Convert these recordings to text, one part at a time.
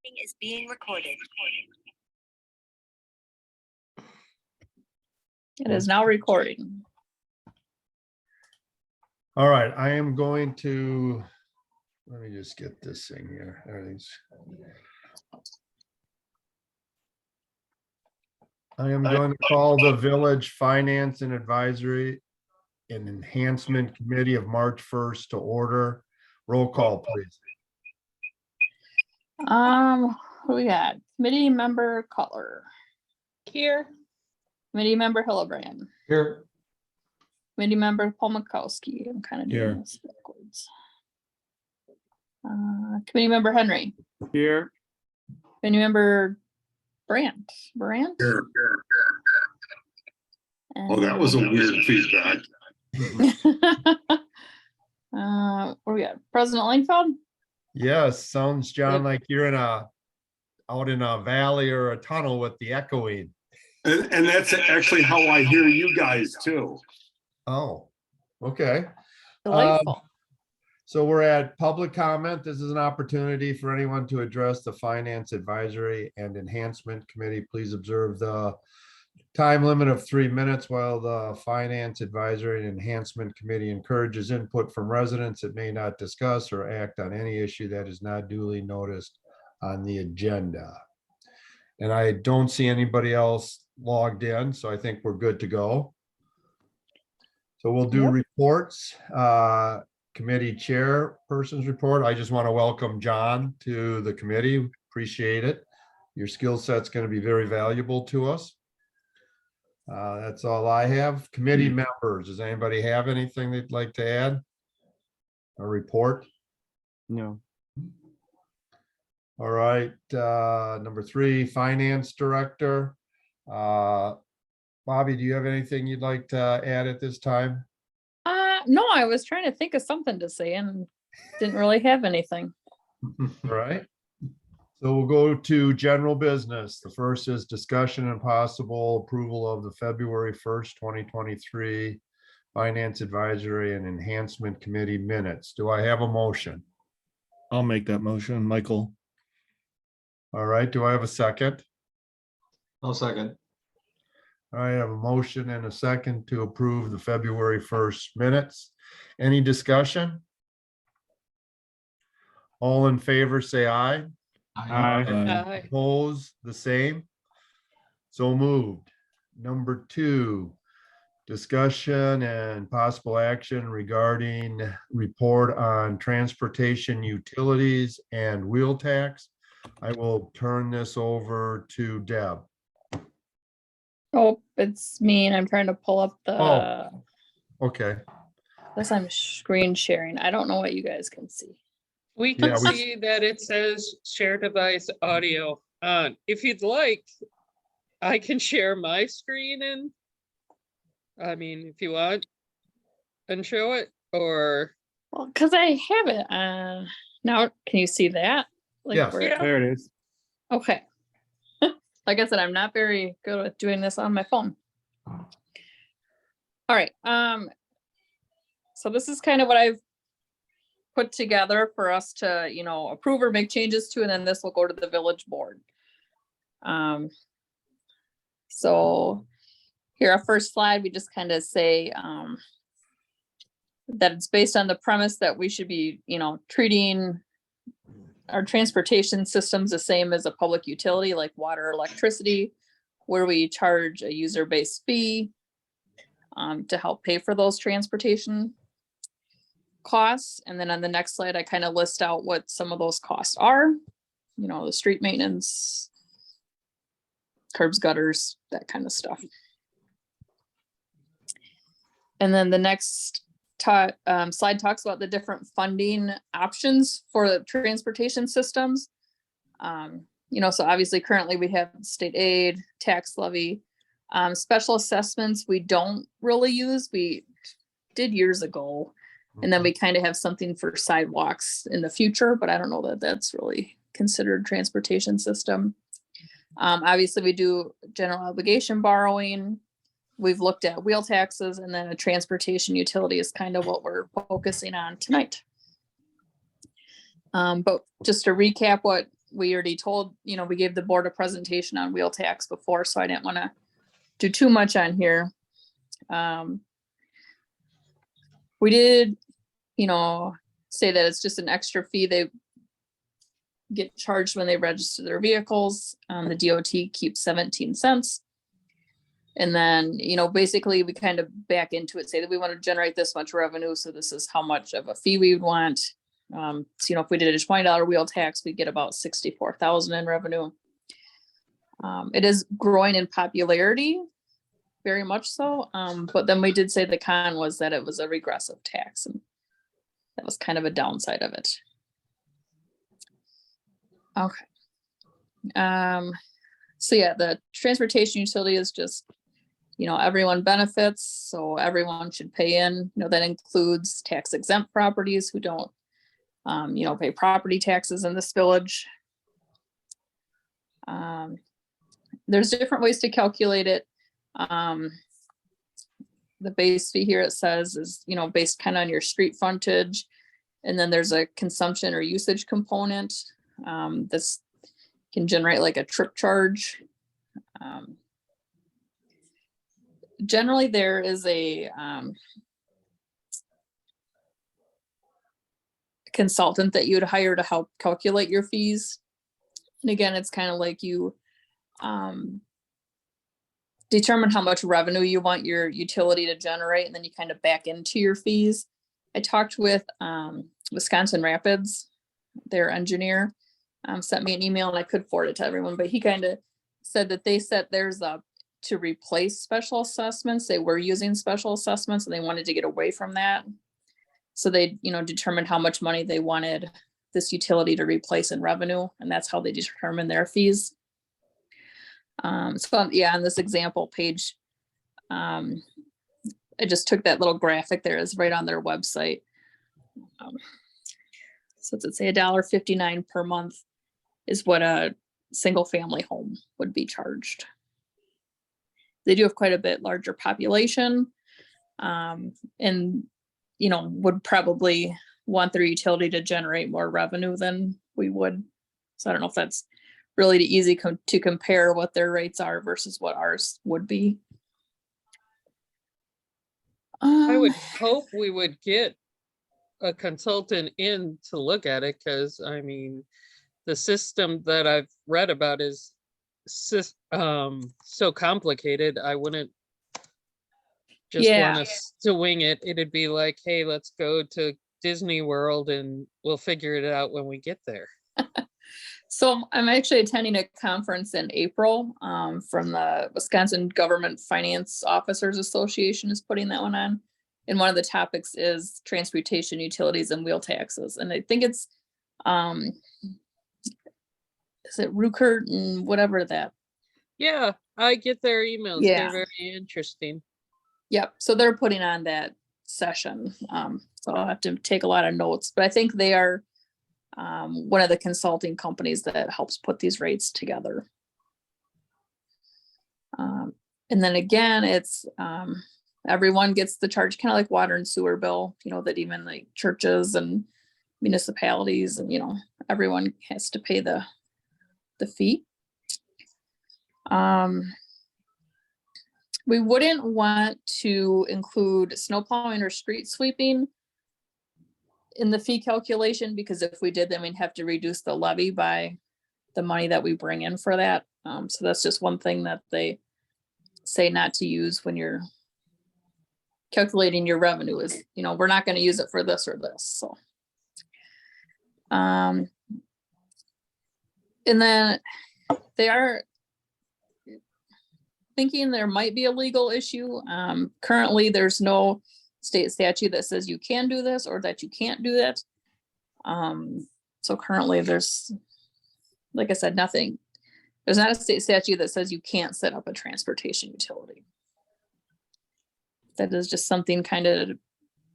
Is being recorded. It is now recording. All right, I am going to, let me just get this thing here. Everything's. I am going to call the Village Finance and Advisory and Enhancement Committee of March 1st to order. Roll call, please. Who we got? Committee member Cutler. Here. Committee member Hillebrand. Here. Committee member Paul Mikowski. I'm kind of Here. doing this backwards. Committee member Henry. Here. Committee member Brandt. Here. Oh, that was a weird feedback. What do we got? President Langfeld? Yes, sounds, John, Yep. like you're out in a valley or a tunnel with the echoing. And that's actually how I hear you guys too. Oh, okay. Delightful. So we're at public comment. This is an opportunity for anyone to address the Finance Advisory and Enhancement Committee. Please observe the time limit of 3 minutes while the Finance Advisory and Enhancement Committee encourages input from residents that may not discuss or act on any issue that is not duly noticed on the agenda. And I don't see anybody else logged in, so I think we're good to go. So we'll do Yep. reports. Committee chairperson's report. I just want to welcome John to the committee. Appreciate it. Your skill set's going to be very valuable to us. That's all I have. Committee members, does anybody have anything they'd like to add? A report? No. All right, number 3, finance director. Bobby, do you have anything you'd like to add at this time? No, I was trying to think of something to say and didn't really have anything. All right. So we'll go to general business. The first is discussion and possible approval of the February 1st, 2023 Finance Advisory and Enhancement Committee minutes. Do I have a motion? I'll make that motion, Michael. All right, do I have a second? I'll second. I have a motion and a second to approve the February 1st minutes. Any discussion? All in favor, say aye. Aye. Oppose, the same. So moved. Number 2, discussion and possible action regarding report on transportation utilities and wheel tax. I will turn this over to Deb. Oh, it's me and I'm trying to pull up the, Oh. Okay, this I'm screen sharing. I don't know what you guys can see. We can Yeah, we- see that it says share device audio on. If you'd like, I can share my screen and, I mean, if you want, and show it, or, Well, because I have it. Now, can you see that? Like Yes. where- Yeah. There it is. Okay. Like I said, I'm not very good at doing this on my phone. All right. So this is kind of what I've put together for us to, approve or make changes to, and then this will go to the village board. So here, our first slide, we just kind of say that it's based on the premise that we should be, treating our transportation systems the same as a public utility like water or electricity, where we charge a user-based fee to help pay for those transportation costs. And then on the next slide, I kind of list out what some of those costs are, the street maintenance, curbs, gutters, that kind of stuff. And then the next slide talks about the different funding options for the transportation systems. So obviously currently we have state aid, tax levy, special assessments we don't really use. We did years ago. And then we kind of have something for sidewalks in the future, but I don't know that that's really considered transportation system. Obviously we do general obligation borrowing. We've looked at wheel taxes, and then a transportation utility is kind of what we're focusing on tonight. But just to recap what we already told, we gave the board a presentation on wheel tax before, so I didn't want to do too much on here. We did, say that it's just an extra fee they get charged when they register their vehicles. The DOT keeps 17 cents. And then, basically we kind of back into it, say that we want to generate this much revenue. So this is how much of a fee we would want. So, if we did a $20 wheel tax, we get about 64,000 in revenue. It is growing in popularity, very much so. But then we did say the con was that it was a regressive tax, and that was kind of a downside of it. Okay. So yeah, the transportation utility is just, everyone benefits, so everyone should pay in. That includes tax exempt properties who don't, pay property taxes in this village. There's different ways to calculate it. The base fee here, it says, is, based kind of on your street frontage. And then there's a consumption or usage component. This can generate like a trip charge. Generally, there is a consultant that you'd hire to help calculate your fees. And again, it's kind of like you determine how much revenue you want your utility to generate, and then you kind of back into your fees. I talked with Wisconsin Rapids, their engineer, sent me an email, and I could forward it to everyone, but he kind of said that they set theirs up to replace special assessments. They were using special assessments and they wanted to get away from that. So they, determined how much money they wanted this utility to replace in revenue, and that's how they determine their fees. So yeah, on this example page, I just took that little graphic there, is right on their website. So it's say $1.59 per month is what a single family home would be charged. They do have quite a bit larger population, and would probably want their utility to generate more revenue than we would. So I don't know if that's really easy to compare what their rates are versus what ours would be. I would hope we would get a consultant in to look at it, because the system that I've read about is so complicated. I wouldn't just want us to wing it. It'd be like, hey, let's go to Disney World and we'll figure it out when we get there. So I'm actually attending a conference in April from the Wisconsin Government Finance Officers Association is putting that one on. And one of the topics is transportation utilities and wheel taxes. And I think it's, is it Ruckert and whatever that? Yeah, I get their emails. Yeah. They're very interesting. Yep. So they're putting on that session. So I'll have to take a lot of notes, but I think they are one of the consulting companies that helps put these rates together. And then again, it's everyone gets the charge, kind of like water and sewer bill, that even like churches and municipalities and, everyone has to pay the fee. We wouldn't want to include snow plowing or street sweeping in the fee calculation, because if we did, then we'd have to reduce the levy by the money that we bring in for that. So that's just one thing that they say not to use when you're calculating your revenue is, we're not going to use it for this or this. So, and then they are thinking there might be a legal issue. Currently, there's no state statute that says you can do this or that you can't do that. So currently there's, like I said, nothing. There's not a state statute that says you can't set up a transportation utility. That is just something kind of to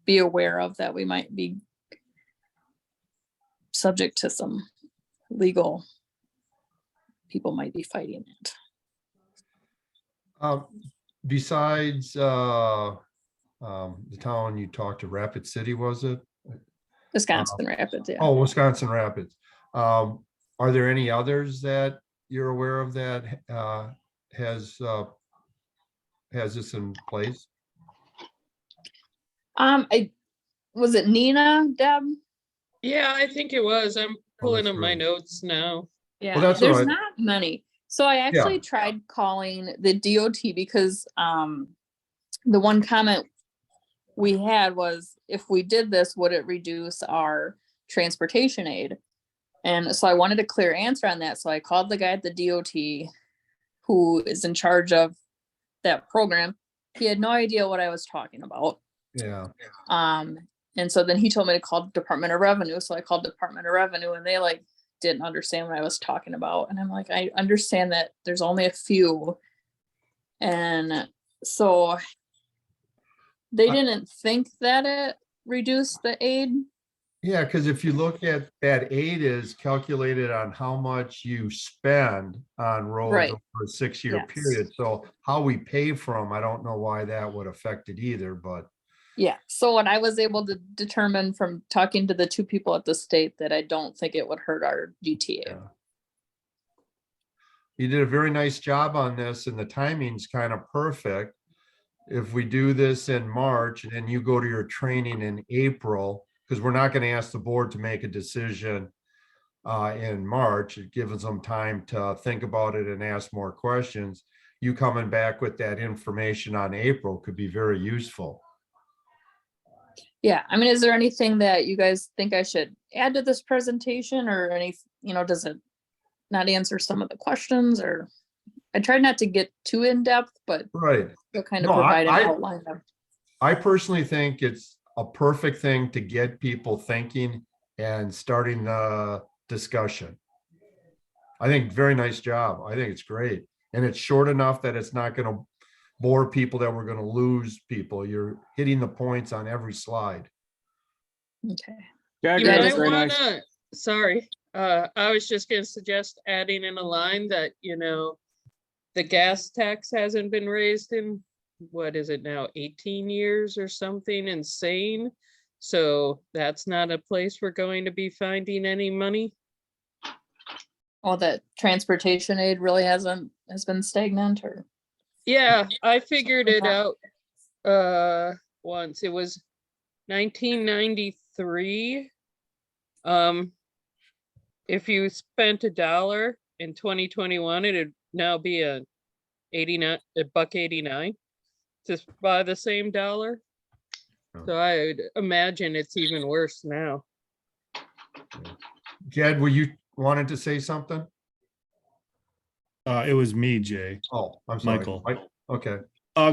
be aware of, that we might be subject to some legal, people might be fighting it. Besides the town you talked to, Rapid City, was it? Wisconsin Rapids, yeah. Oh, Wisconsin Rapids. Are there any others that you're aware of that has this in place? Was it Nina, Deb? Yeah, I think it was. I'm pulling that's up my right. notes now. Yeah, that's there's all right. not many. So I actually tried calling the DOT because the one comment we had was, if we did this, would it reduce our transportation aid? And so I wanted a clear answer on that. So I called the guy at the DOT who is in charge of that program. He had no idea what I was talking about. Yeah. And so then he told me to call Department of Revenue. So I called Department of Revenue and they like didn't understand what I was talking about. And I'm like, I understand that there's only a few. And so they didn't think that it reduced the aid. Yeah, because if you look at that, aid is calculated on how much you spend on roads Right. over a 6-year Yes. period. So how we pay for them, I don't know why that would affect it either, but Yeah. So what I was able to determine from talking to the two people at the state, that I don't think it would hurt our GTA. yeah. You did a very nice job on this, and the timing's kind of perfect. If we do this in March and then you go to your training in April, because we're not going to ask the board to make a decision in March, it gives them time to think about it and ask more questions. You coming back with that information on April could be very useful. Yeah. I mean, is there anything that you guys think I should add to this presentation, or any, does it not answer some of the questions? Or I tried not to get too in depth, but Right. still kind of No, provide an outline of. I personally think it's a perfect thing to get people thinking and starting the discussion. I think very nice job. I think it's great. And it's short enough that it's not going to bore people, that we're going to lose people. You're hitting the points on every slide. Okay. Yeah, You Yeah, might that's very wanna, nice. sorry, I was just gonna suggest adding in a line that, the gas tax hasn't been raised in, what is it now, 18 years or something insane? So that's not a place we're going to be finding any money. Well, that transportation aid really has been stagnant, or. Yeah, I figured it out once. It was 1993. If you spent $1 in 2021, it'd now be $1.89 to buy the same dollar. So I would imagine it's even worse now. Jed, were you wanted to say something? It was me, Jay. Oh, I'm sorry. Michael. Okay.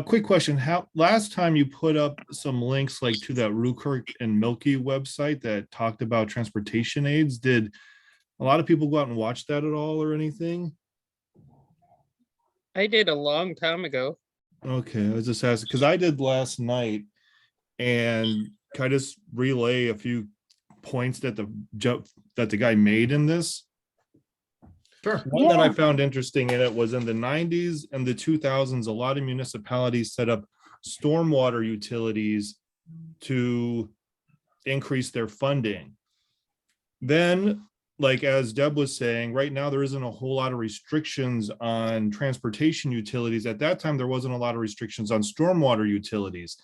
Quick question. How last time you put up some links like to that Rukirk and Milky website that talked about transportation aids? Did a lot of people go out and watch that at all or anything? I did a long time ago. Okay, I was just asking because I did last night, and can I just relay a few points that the guy made in this? Sure. One that I found interesting in it was in the 90s and the 2000s, a lot of municipalities set up stormwater utilities to increase their funding. Then, like as Deb was saying, right now there isn't a whole lot of restrictions on transportation utilities. At that time, there wasn't a lot of restrictions on stormwater utilities.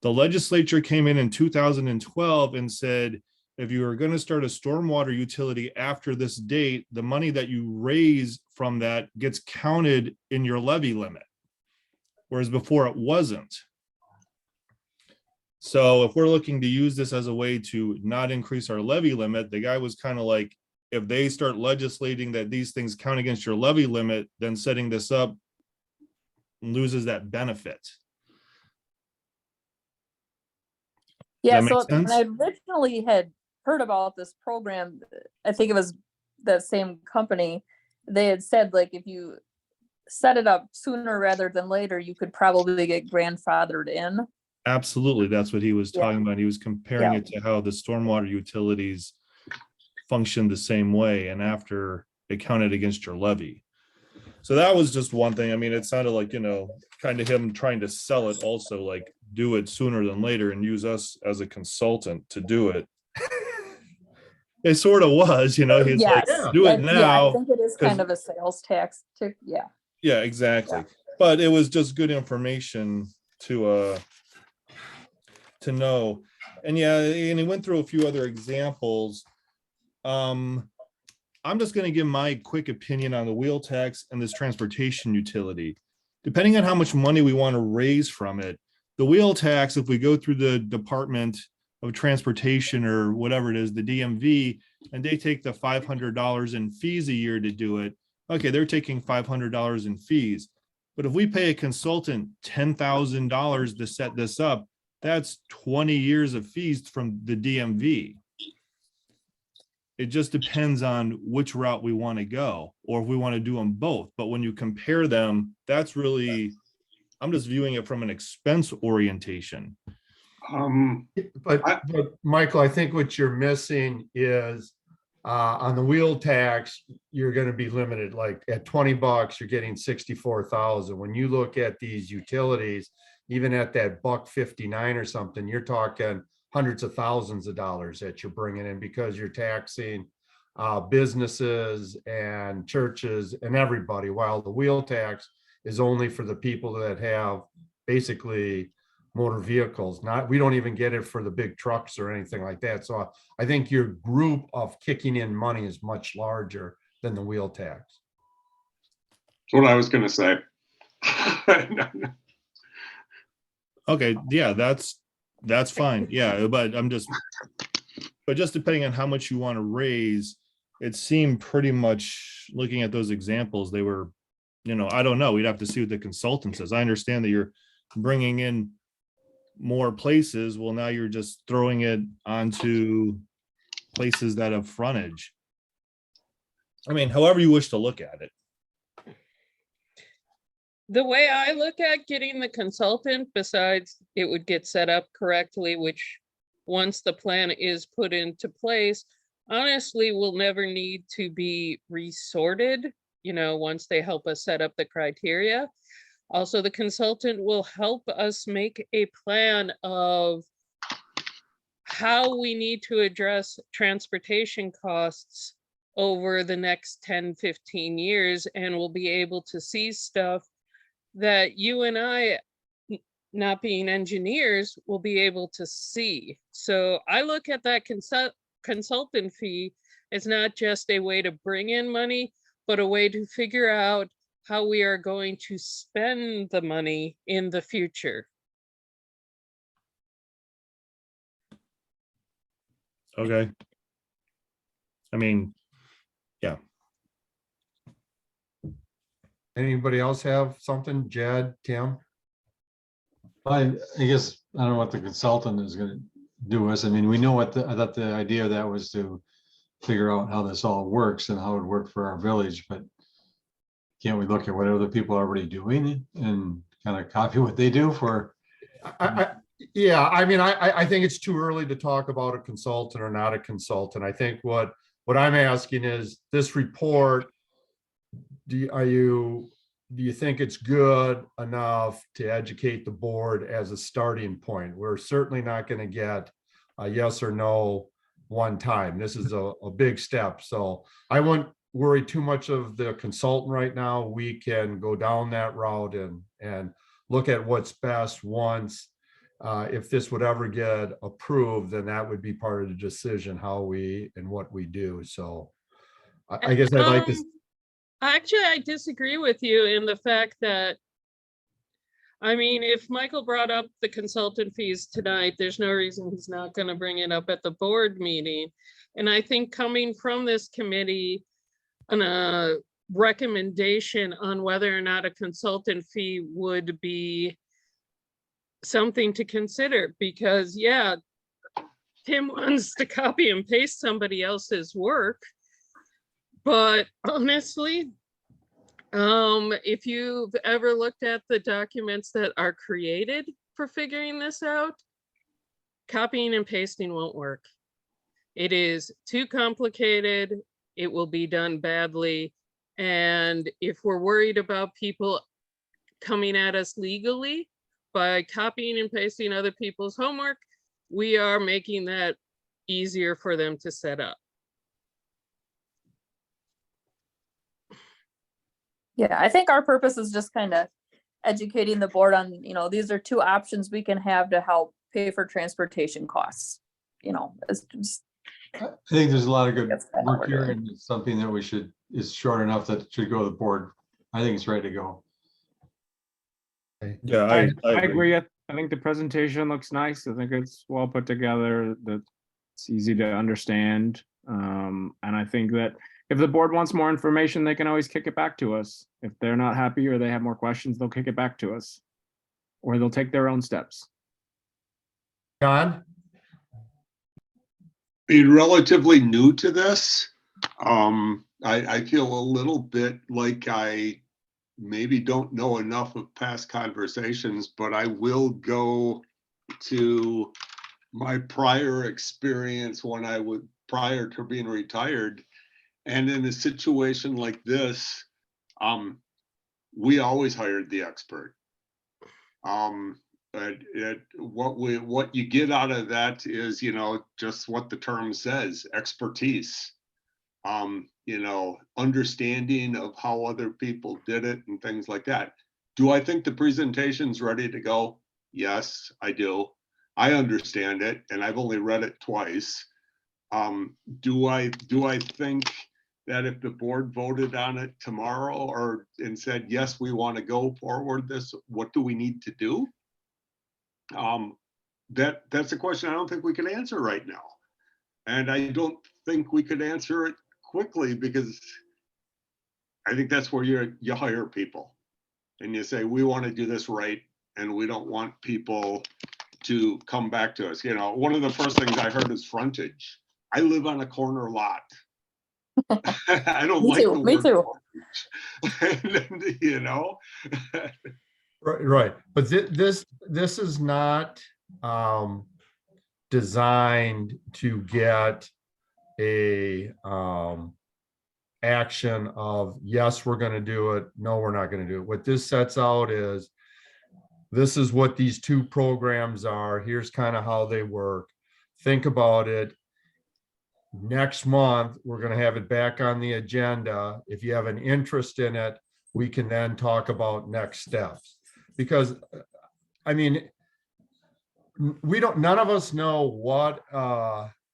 The legislature came in 2012 and said, if you are going to start a stormwater utility after this date, the money that you raise from that gets counted in your levy limit, whereas before it wasn't. So if we're looking to use this as a way to not increase our levy limit, the guy was kind of like, if they start legislating that these things count against your levy limit, then setting this up loses that benefit. Yeah, Does that so make sense? I originally had heard about this program. I think it was that same company. They had said, like, if you set it up sooner rather than later, you could probably get grandfathered in. Absolutely. That's what he was Yeah. talking about. He was comparing Yeah. it to how the stormwater utilities function the same way, and after it counted against your levy. So that was just one thing. I mean, it sounded like, kind of him trying to sell it also, like do it sooner than later and use us as a consultant to do it. It sort of was, he's like, Yes. do it Yeah, I now. think it is 'cause- kind of a sales tax to, yeah. Yeah, exactly. But it was just good information to know. And yeah, and he went through a few other examples. I'm just going to give my quick opinion on the wheel tax and this transportation utility. Depending on how much money we want to raise from it, the wheel tax, if we go through the Department of Transportation or whatever it is, the DMV, and they take the $500 in fees a year to do it, okay, they're taking $500 in fees. But if we pay a consultant $10,000 to set this up, that's 20 years of fees from the DMV. It just depends on which route we want to go, or if we want to do them both. But when you compare them, that's really, I'm just viewing it from an expense orientation. But Michael, I think what you're missing is on the wheel tax, you're going to be limited. Like at $20, you're getting 64,000. When you look at these utilities, even at that $1.59 or something, you're talking hundreds of thousands of dollars that you're bringing in because you're taxing businesses and churches and everybody, while the wheel tax is only for the people that have basically motor vehicles. We don't even get it for the big trucks or anything like that. So I think your group of kicking in money is much larger than the wheel tax. That's what I was going to say. Okay, yeah, that's fine. Yeah, but just depending on how much you want to raise, it seemed pretty much, looking at those examples, they were, I don't know. We'd have to see what the consultant says. I understand that you're bringing in more places. Well, now you're just throwing it onto places that have frontage. I mean, however you wish to look at it. The way I look at getting the consultant, besides it would get set up correctly, which once the plan is put into place, honestly will never need to be resorted, once they help us set up the criteria. Also, the consultant will help us make a plan of how we need to address transportation costs over the next 10, 15 years, and we'll be able to see stuff that you and I, not being engineers, will be able to see. So I look at that consultant fee as not just a way to bring in money, but a way to figure out how we are going to spend the money in the future. Okay. I mean, yeah. Anybody else have something? Jed, Tim? I guess, I don't know what the consultant is gonna do us. I mean, we know I thought the idea of that was to figure out how this all works and how it would work for our village, but can't we look at what other people are already doing and kind of copy what they do for? Yeah, I mean, I think it's too early to talk about a consultant or not a consultant. I think what I'm asking is this report, do you think it's good enough to educate the board as a starting point? We're certainly not going to get a yes or no one time. This is a big step. So I wouldn't worry too much of the consultant right now. We can go down that route and look at what's best once. If this would ever get approved, then that would be part of the decision, how we and what we do. So I guess I'd like to. Actually, I disagree with you in the fact that, I mean, if Michael brought up the consultant fees tonight, there's no reason he's not going to bring it up at the board meeting. And I think coming from this committee, a recommendation on whether or not a consultant fee would be something to consider, because yeah, Tim wants to copy and paste somebody else's work. But honestly, if you've ever looked at the documents that are created for figuring this out, copying and pasting won't work. It is too complicated. It will be done badly. And if we're worried about people coming at us legally by copying and pasting other people's homework, we are making that easier for them to set up. Yeah, I think our purpose is just kind of educating the board on, these are two options we can have to help pay for transportation costs. It's just, I think there's a lot of good That's kinda what work we're here, doing. and it's something that is short enough that it should go to the board. I think it's ready to go. Yeah, I I agree. I think the presentation looks nice. I think it's well put together, that it's easy to understand. And I think that if the board wants more information, they can always kick it back to us. If they're not happy or they have more questions, they'll kick it back to us. Or they'll take their own steps. John? Being relatively new to this, I feel a little bit like I maybe don't know enough of past conversations, but I will go to my prior experience when I was prior to being retired. And in a situation like this, we always hired the expert. What you get out of that is, just what the term says, expertise. Understanding of how other people did it and things like that. Do I think the presentation's ready to go? Yes, I do. I understand it, and I've only read it twice. Do I think that if the board voted on it tomorrow and said, yes, we want to go forward this, what do we need to do? That's a question I don't think we can answer right now. And I don't think we could answer it quickly, because I think that's where you hire people and you say, we want to do this right, and we don't want people to come back to us. One of the first things I heard is frontage. I live on a corner lot. I don't like the Me word too. frontage. Right. But this is not designed to get a action of, yes, we're going to do it. No, we're not going to do it. What this sets out is, this is what these two programs are. Here's kind of how they work. Think about it. Next month, we're going to have it back on the agenda. If you have an interest in it, we can then talk about next steps. Because, none of us know what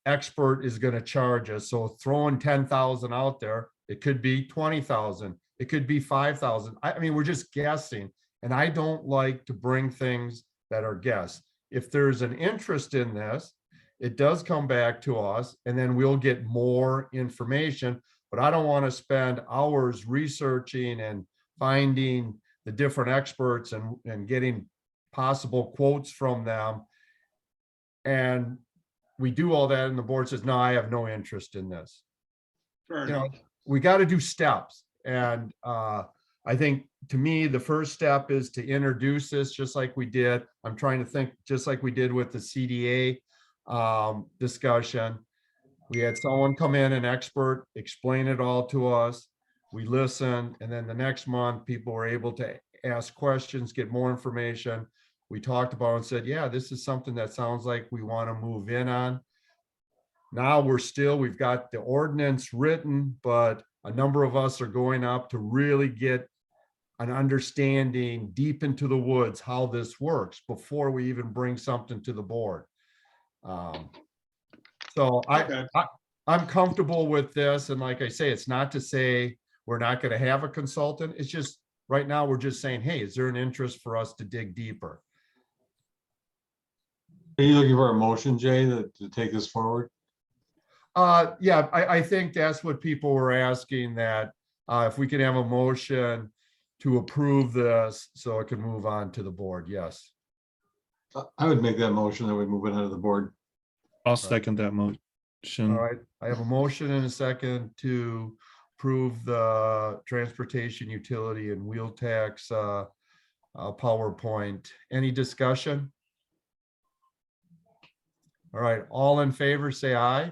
expert is going to charge us. So throwing 10,000 out there, it could be 20,000. It could be 5,000. We're just guessing. And I don't like to bring things that are guess. If there's an interest in this, it does come back to us, and then we'll get more information. But I don't want to spend hours researching and finding the different experts and getting possible quotes from them. And we do all that, and the board says, no, I have no interest in this. Fair enough. We got to do steps. And I think, to me, the first step is to introduce this, just like we did. I'm trying to think, just like we did with the CDA discussion. We had someone come in, an expert, explain it all to us. We listened, and then the next month, people were able to ask questions, get more information. We talked about it and said, yeah, this is something that sounds like we want to move in on. Now we've got the ordinance written, but a number of us are going up to really get an understanding deep into the woods how this works before we even bring something to the board. So Okay. I'm comfortable with this. And like I say, it's not to say we're not going to have a consultant. It's just right now we're just saying, hey, is there an interest for us to dig deeper? Are you looking for a motion, Jay, to take this forward? Yeah, I think that's what people were asking, that if we could have a motion to approve this so it can move on to the board. Yes. I would make that motion that we move it out of the board. I'll second that motion. All right. I have a motion and a second to approve the transportation utility and wheel tax PowerPoint. Any discussion? All right. All in favor, say aye.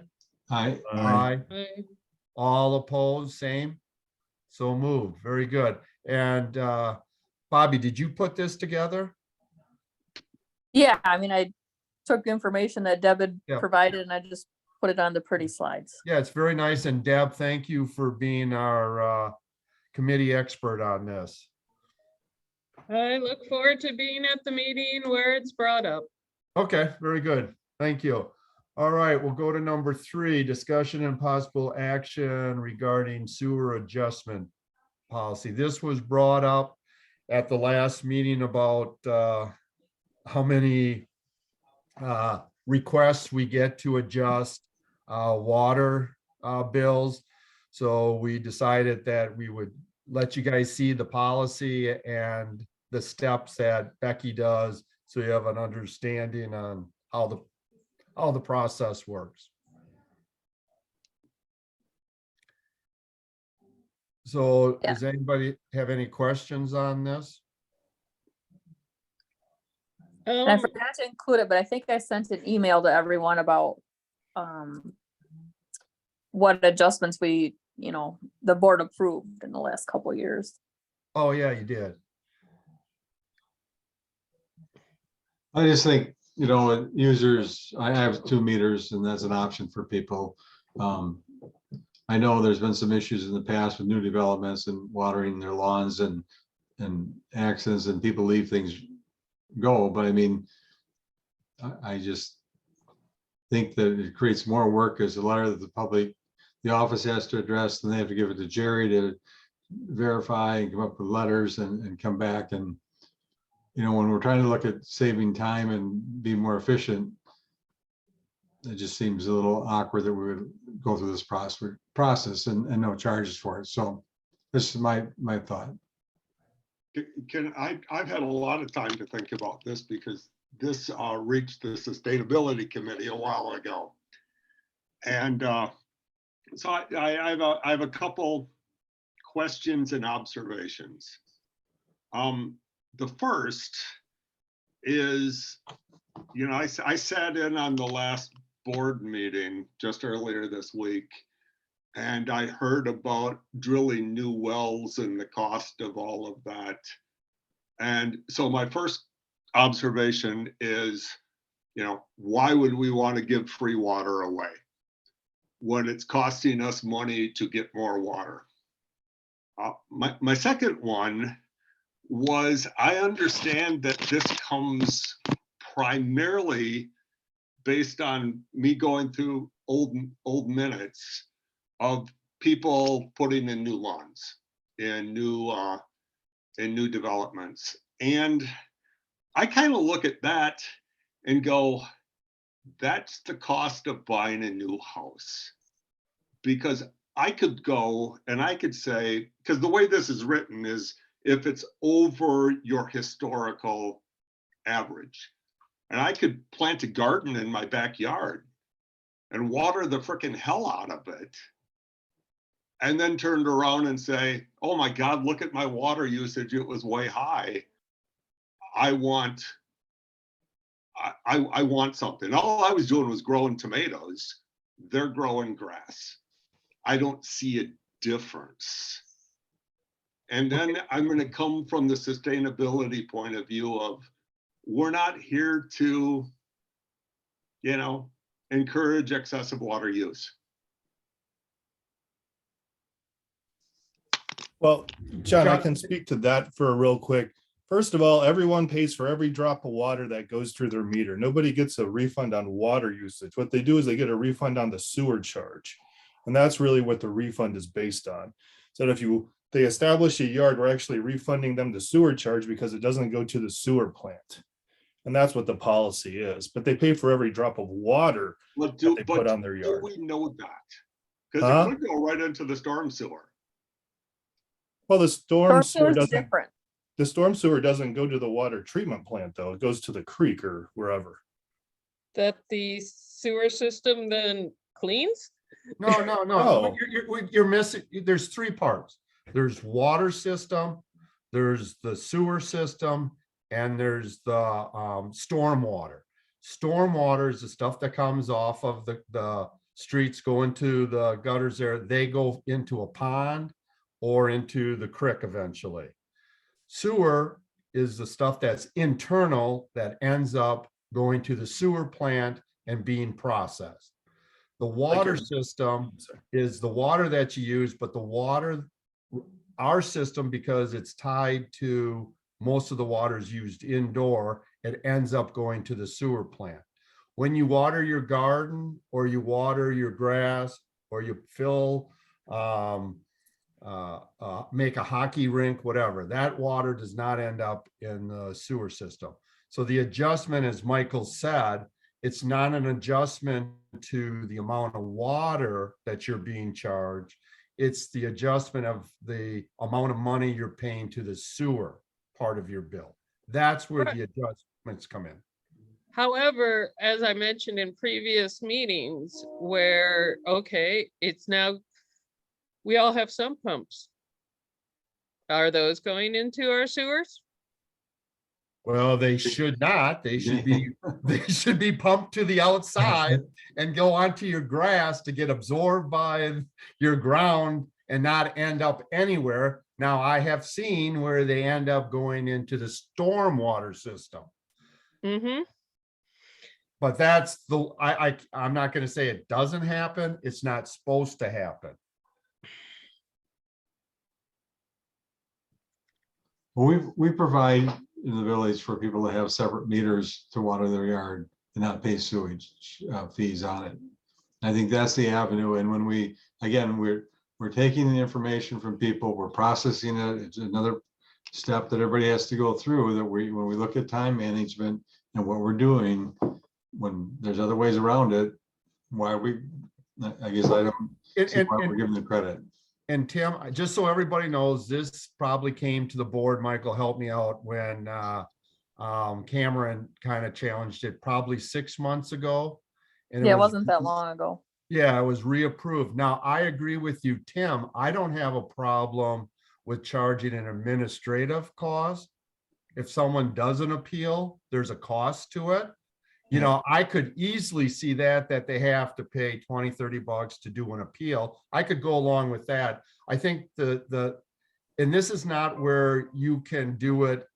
Aye. Aye. All opposed, same. So moved. Very good. And Bobby, did you put this together? Yeah, I took the information that Deb had Yeah. provided, and I just put it on the pretty slides. Yeah, it's very nice. And Deb, thank you for being our committee expert on this. I look forward to being at the meeting where it's brought up. Okay, very good. Thank you. All right, we'll go to number 3, discussion and possible action regarding sewer adjustment policy. This was brought up at the last meeting about how many requests we get to adjust water bills. So we decided that we would let you guys see the policy and the steps that Becky does, so you have an understanding on how the process works. So Yeah. does anybody have any questions on this? And I forgot to include it, but I think I sent an email to everyone about what adjustments we, the board approved in the last couple of years. Oh, yeah, you did. I just think, users, I have 2 meters and that's an option for people. I know there's been some issues in the past with new developments and watering their lawns and accidents, and people leave things go, but I mean, I just think that it creates more work as a letter that the office has to address, and they have to give it to Jerry to verify and come up with letters and come back. And, when we're trying to look at saving time and be more efficient, it just seems a little awkward that we would go through this process and no charges for it. So this is my thought. I've had a lot of time to think about this because this reached the Sustainability Committee a while ago. And so I have a couple questions and observations. The first is, I sat in on the last board meeting just earlier this week, and I heard about drilling new wells and the cost of all of that. And so my first observation is, why would we want to give free water away when it's costing us money to get more water? My second one was, I understand that this comes primarily based on me going through old minutes of people putting in new lawns and new developments. And I kind of look at that and go, that's the cost of buying a new house. Because I could go and I could say, because the way this is written is if it's over your historical average. And I could plant a garden in my backyard and water the freaking hell out of it. And then turned around and say, oh my God, look at my water usage. It was way high. I want something. All I was doing was growing tomatoes. They're growing grass. I don't see a difference. And then I'm going to come from the sustainability point of view of, we're not here to, encourage excessive water use. Well, John, I can speak to that for a real quick. First of all, everyone pays for every drop of water that goes through their meter. Nobody gets a refund on water usage. What they do is they get a refund on the sewer charge. And that's really what the refund is based on. So if they establish a yard, we're actually refunding them the sewer charge because it doesn't go to the sewer plant. And that's what the policy is. But they pay for every drop of water that they put on their yard. Do we know that? Because it could go right into the storm sewer. Well, the storm sewer Is doesn't. different. The storm sewer doesn't go to the water treatment plant, though. It goes to the creek or wherever. That the sewer system then cleans? No. Oh. You're missing, there's 3 parts. There's water system, there's the sewer system, and there's the stormwater. Stormwater is the stuff that comes off of the streets, go into the gutters there. They go into a pond or into the creek eventually. Sewer is the stuff that's internal that ends up going to the sewer plant and being processed. The water system is the water that you use, but the water our system, because it's tied to most of the water is used indoor, it ends up going to the sewer plant. When you water your garden or you water your grass or you fill, make a hockey rink, whatever, that water does not end up in the sewer system. So the adjustment, as Michael said, it's not an adjustment to the amount of water that you're being charged. It's the adjustment of the amount of money you're paying to the sewer part of your bill. That's where the adjustments come in. However, as I mentioned in previous meetings where, okay, it's now, we all have sump pumps. Are those going into our sewers? Well, they should not. They should be pumped to the outside and go onto your grass to get absorbed by your ground and not end up anywhere. Now, I have seen where they end up going into the stormwater system. Mm-hmm. But that's I'm not going to say it doesn't happen. It's not supposed to happen. Well, we provide in the village for people to have separate meters to water their yard and not pay sewage fees on it. I think that's the avenue. And when we're taking the information from people, we're processing it. It's another step that everybody has to go through, that when we look at time management and what we're doing, when there's other ways around it, I guess I don't see why we're giving the credit. And Tim, just so everybody knows, this probably came to the board, Michael, help me out, when Cameron kind of challenged it probably 6 months ago. And Yeah, it wasn't that long ago. Yeah, it was reapproved. Now, I agree with you, Tim. I don't have a problem with charging an administrative cost. If someone does an appeal, there's a cost to it. You know, I could easily see that they have to pay 20, 30 bucks to do an appeal. I could go along with that. I think and this is not where you can do it.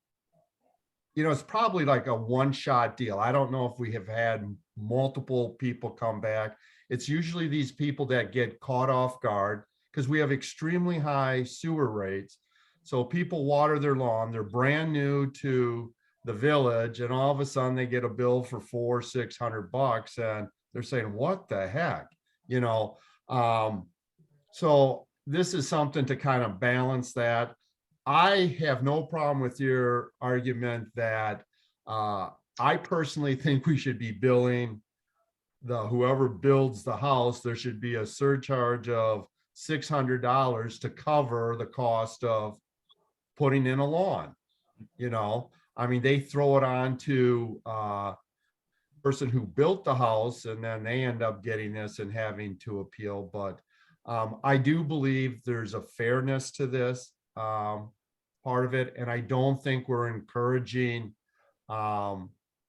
You know, it's probably like a one-shot deal. I don't know if we have had multiple people come back. It's usually these people that get caught off guard because we have extremely high sewer rates. So people water their lawn, they're brand new to the village, and all of a sudden they get a bill for $400-600 and they're saying, what the heck, you know? So this is something to kind of balance that. I have no problem with your argument that I personally think we should be billing whoever builds the house. There should be a surcharge of $600 to cover the cost of putting in a lawn. You know, I mean, they throw it on to person who built the house, and then they end up getting this and having to appeal. But I do believe there's a fairness to this part of it, and I don't think we're encouraging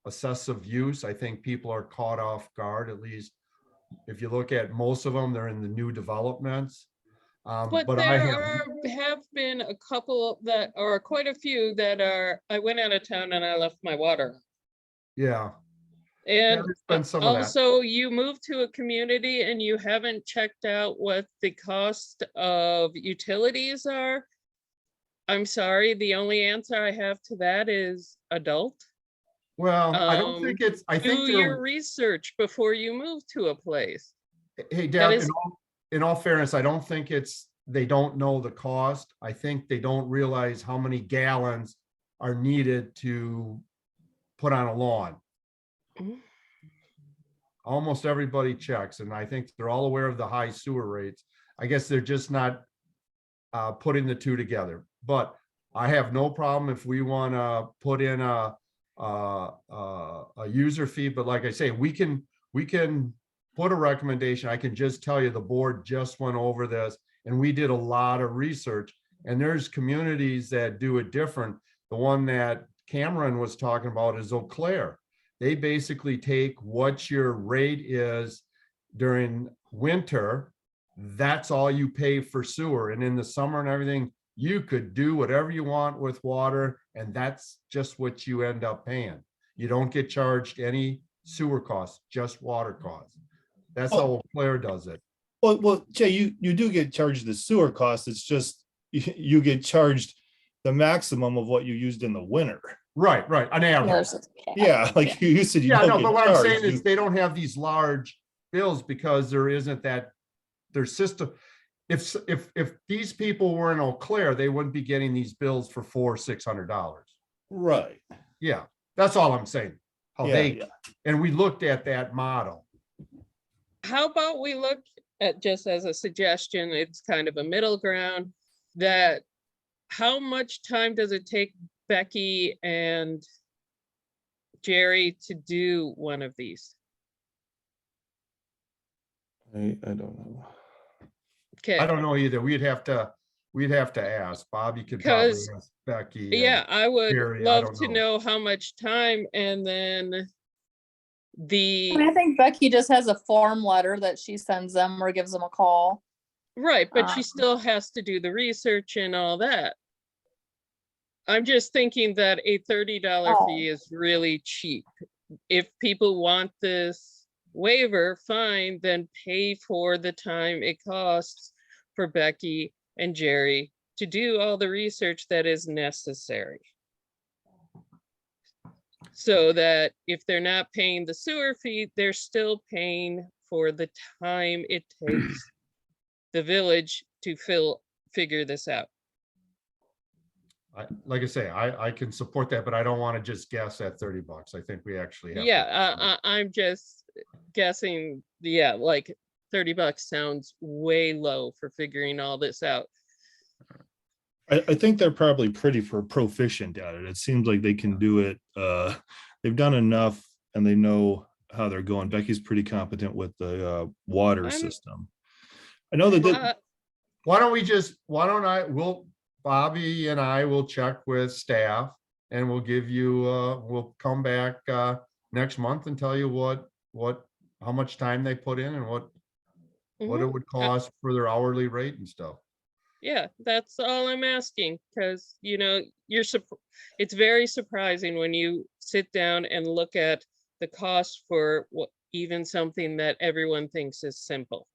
excessive use. I think people are caught off guard. At least if you look at most of them, they're in the new developments. But there have been a couple that, or quite a few that are, I went out of town and I left my water. Yeah. And there's been some of that. also you moved to a community and you haven't checked out what the cost of utilities are. I'm sorry, the only answer I have to that is adult. Well, I don't think it's, I think do your research before you move to a place. Hey, Deb, is- in all fairness, I don't think they don't know the cost. I think they don't realize how many gallons are needed to put on a lawn. Mhm. Almost everybody checks, and I think they're all aware of the high sewer rates. I guess they're just not putting the two together. But I have no problem if we want to put in a user fee. But like I say, we can put a recommendation. I can just tell you the board just went over this, and we did a lot of research, and there's communities that do it different. The one that Cameron was talking about is Eau Claire. They basically take what your rate is during winter. That's all you pay for sewer. And in the summer and everything, you could do whatever you want with water, and that's just what you end up paying. You don't get charged any sewer costs, just water costs. That's how Eau Claire does it. Well, Jay, you do get charged the sewer cost. It's just you get charged the maximum of what you used in the winter. Right, on Yeah, average. there's a cap. Yeah, like you said, you Yeah, no, don't but get what I'm saying charged. is they don't have these large bills because there isn't that, their system. If these people were in Eau Claire, they wouldn't be getting these bills for $400-600. Right. Yeah, that's all I'm saying. How Yeah, they, yeah. and we looked at that model. How about we look at, just as a suggestion, it's kind of a middle ground, that how much time does it take Becky and Jerry to do one of these? I don't know. Okay. I don't know either. We'd have to ask. Bobby could probably Because, ask Becky. and Yeah, I would Jerry, I love don't to know how much time, and then I the, mean, I think Becky just has a form letter that she sends them or gives them a call. right, but she Um, still has to do the research and all that. I'm just thinking that a $30 fee Oh. is really cheap. If people want this waiver, fine, then pay for the time it costs for Becky and Jerry to do all the research that is necessary. So that if they're not paying the sewer fee, they're still paying for the time it takes the village to figure this out. like I say, I can support that, but I don't want to just guess at $30. I think we actually have. to- Yeah, I'm just guessing, yeah, like $30 sounds way low for figuring all this out. I think they're probably pretty proficient at it. It seems like they can do it. They've done enough and they know how they're going. Becky's pretty competent with the water I'm- system. I know that Uh, Why don't Bobby and I will check with staff and we'll give you, we'll come back next month and tell you how much time they put in and what it mhm. would cost for their hourly rate and stuff. Yeah, that's all I'm asking, because it's very surprising when you sit down and look at the cost for even something that everyone thinks is simple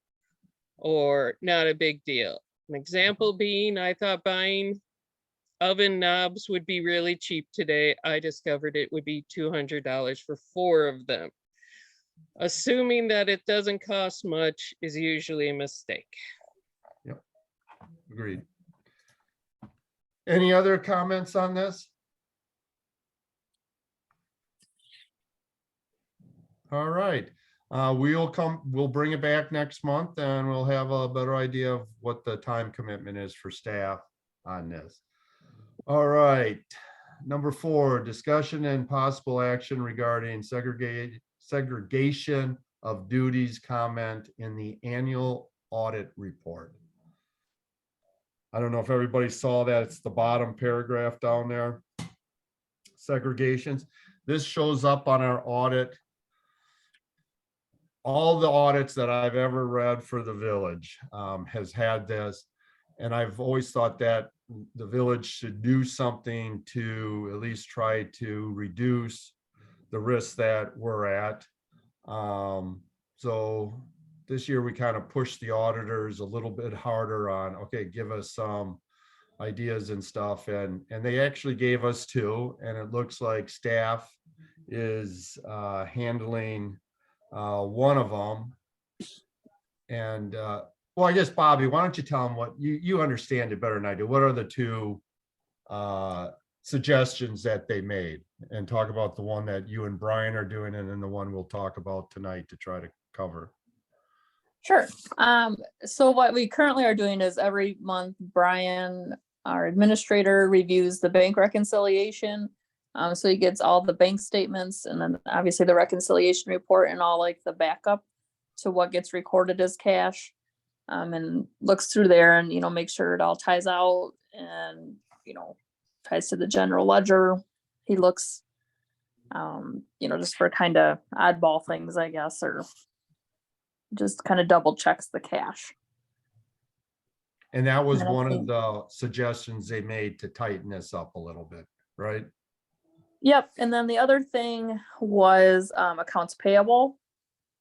or not a big deal. An example being, I thought buying oven knobs would be really cheap today. I discovered it would be $200 for 4 of them. Assuming that it doesn't cost much is usually a mistake. Agreed. Any other comments on this? All right, we'll bring it back next month and we'll have a better idea of what the time commitment is for staff on this. All right, number 4, discussion and possible action regarding segregation of duties comment in the annual audit report. I don't know if everybody saw that. It's the bottom paragraph down there. Segregations. This shows up on our audit. All the audits that I've ever read for the village has had this. And I've always thought that the village should do something to at least try to reduce the risks that we're at. So this year we kind of pushed the auditors a little bit harder on, okay, give us some ideas and stuff. And they actually gave us 2, and it looks like staff is handling one of them. And well, I guess, Bobby, why don't you tell them what you understand it better than I do. What are the 2 suggestions that they made, and talk about the one that you and Brian are doing, and then the one we'll talk about tonight to try to cover. Sure. So what we currently are doing is every month, Brian, our administrator, reviews the bank reconciliation. So he gets all the bank statements and then obviously the reconciliation report and all like the backup to what gets recorded as cash. And looks through there and, make sure it all ties out and, ties to the general ledger. He looks, just for kind of oddball things, I guess, or just kind of double checks the cash. And that was And I one of think- the suggestions they made to tighten this up a little bit, right? Yep. And then the other thing was accounts payable,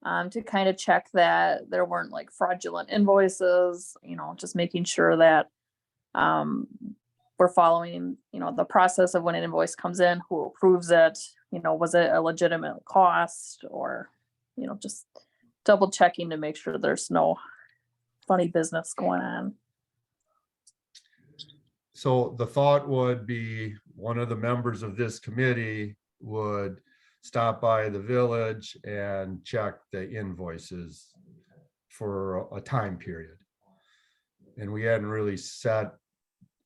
to kind of check that there weren't like fraudulent invoices, just making sure that We're following, the process of when an invoice comes in, who approves it, was it a legitimate cost, or, just double checking to make sure there's no funny business going on. So the thought would be one of the members of this committee would stop by the village and check the invoices for a time period. And we hadn't really set,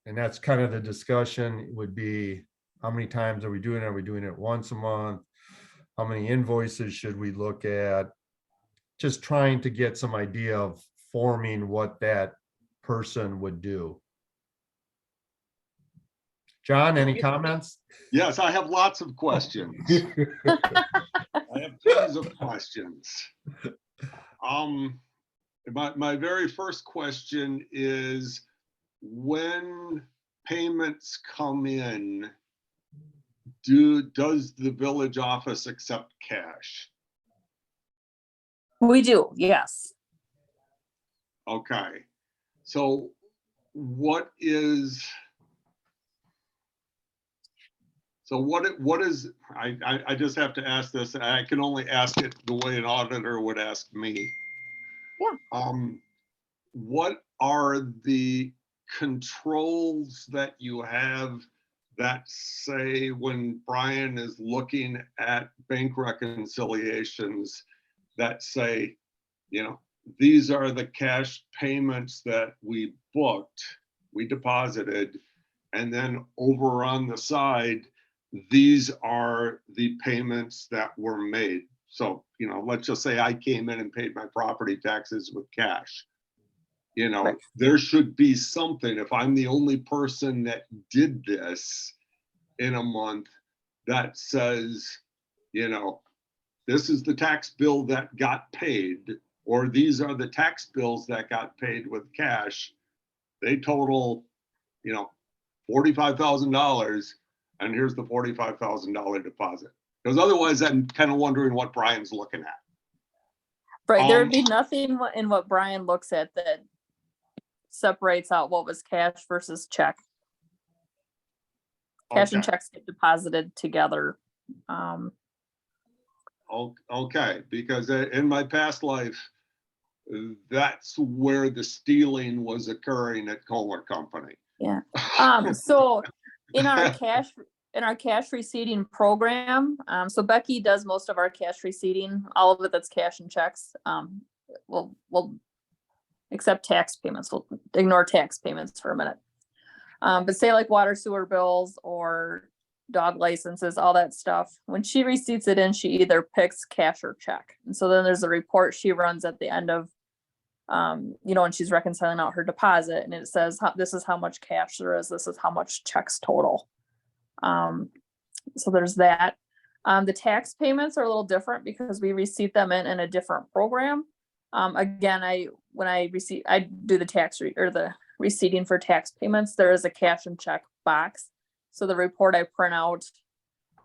and that's kind of the discussion would be, how many times are we doing it? Are we doing it once a month? How many invoices should we look at? Just trying to get some idea of forming what that person would do. John, any comments? Yes, I have lots of questions. I have tons of questions. My very first question is, when payments come in, does the village office accept cash? We do, yes. Okay, so what is I just have to ask this, and I can only ask it the way an auditor would ask me. Yeah. What are the controls that you have that say when Brian is looking at bank reconciliations that say, these are the cash payments that we booked, we deposited, and then over on the side, these are the payments that were made. So, let's just say I came in and paid my property taxes with cash. Right. There should be something, if I'm the only person that did this in a month, that says, this is the tax bill that got paid, or these are the tax bills that got paid with cash. They total, $45,000, and here's the $45,000 deposit. Because otherwise, I'm kind of wondering what Brian's looking at. Right, there would be nothing in what Brian looks at that separates out what was cash versus check. Cash and Okay. checks get deposited together. Okay, because in my past life, that's where the stealing was occurring at Kohler Company. Yeah. So in our cash receipting program, so Becky does most of our cash receipting, all of it that's cash and checks. We'll accept tax payments. We'll ignore tax payments for a minute. But say like water sewer bills or dog licenses, all that stuff, when she receipts it in, she either picks cash or check. And so then there's a report she runs at the end of, and she's reconciling out her deposit, and it says, this is how much cash there is. This is how much checks total. So there's that. The tax payments are a little different because we receipt them in a different program. Again, I do the tax or the receipting for tax payments. There is a cash and check box. So the report I print out,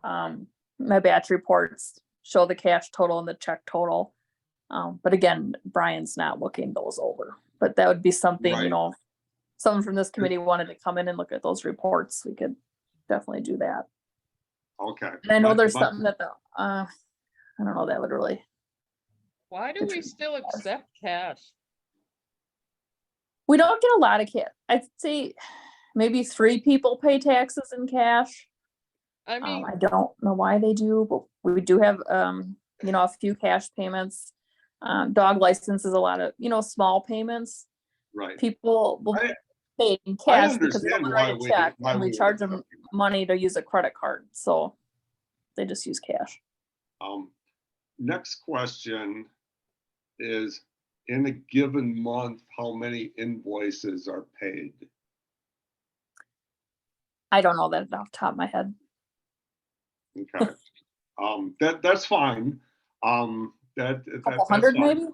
my batch reports show the cash total and the check total. But again, Brian's not looking those over, but that would be something, Right. Someone from this committee wanted to come in and look at those reports. We could definitely do that. Okay. And I know there's something that I don't know, that would really. Why do we still accept cash? We don't get a lot of cash. I'd say maybe 3 people pay taxes in cash. I mean, I don't know why they do, but we do have, a few cash payments. Dog license is a lot of, small payments. Right. People will I- pay in cash because they understand don't why write a check, why and we we charge would them accept it. money to use a credit card. So they just use cash. Next question is, in a given month, how many invoices are paid? I don't know that off the top of my head. Okay. That's fine. Couple hundred fine. maybe?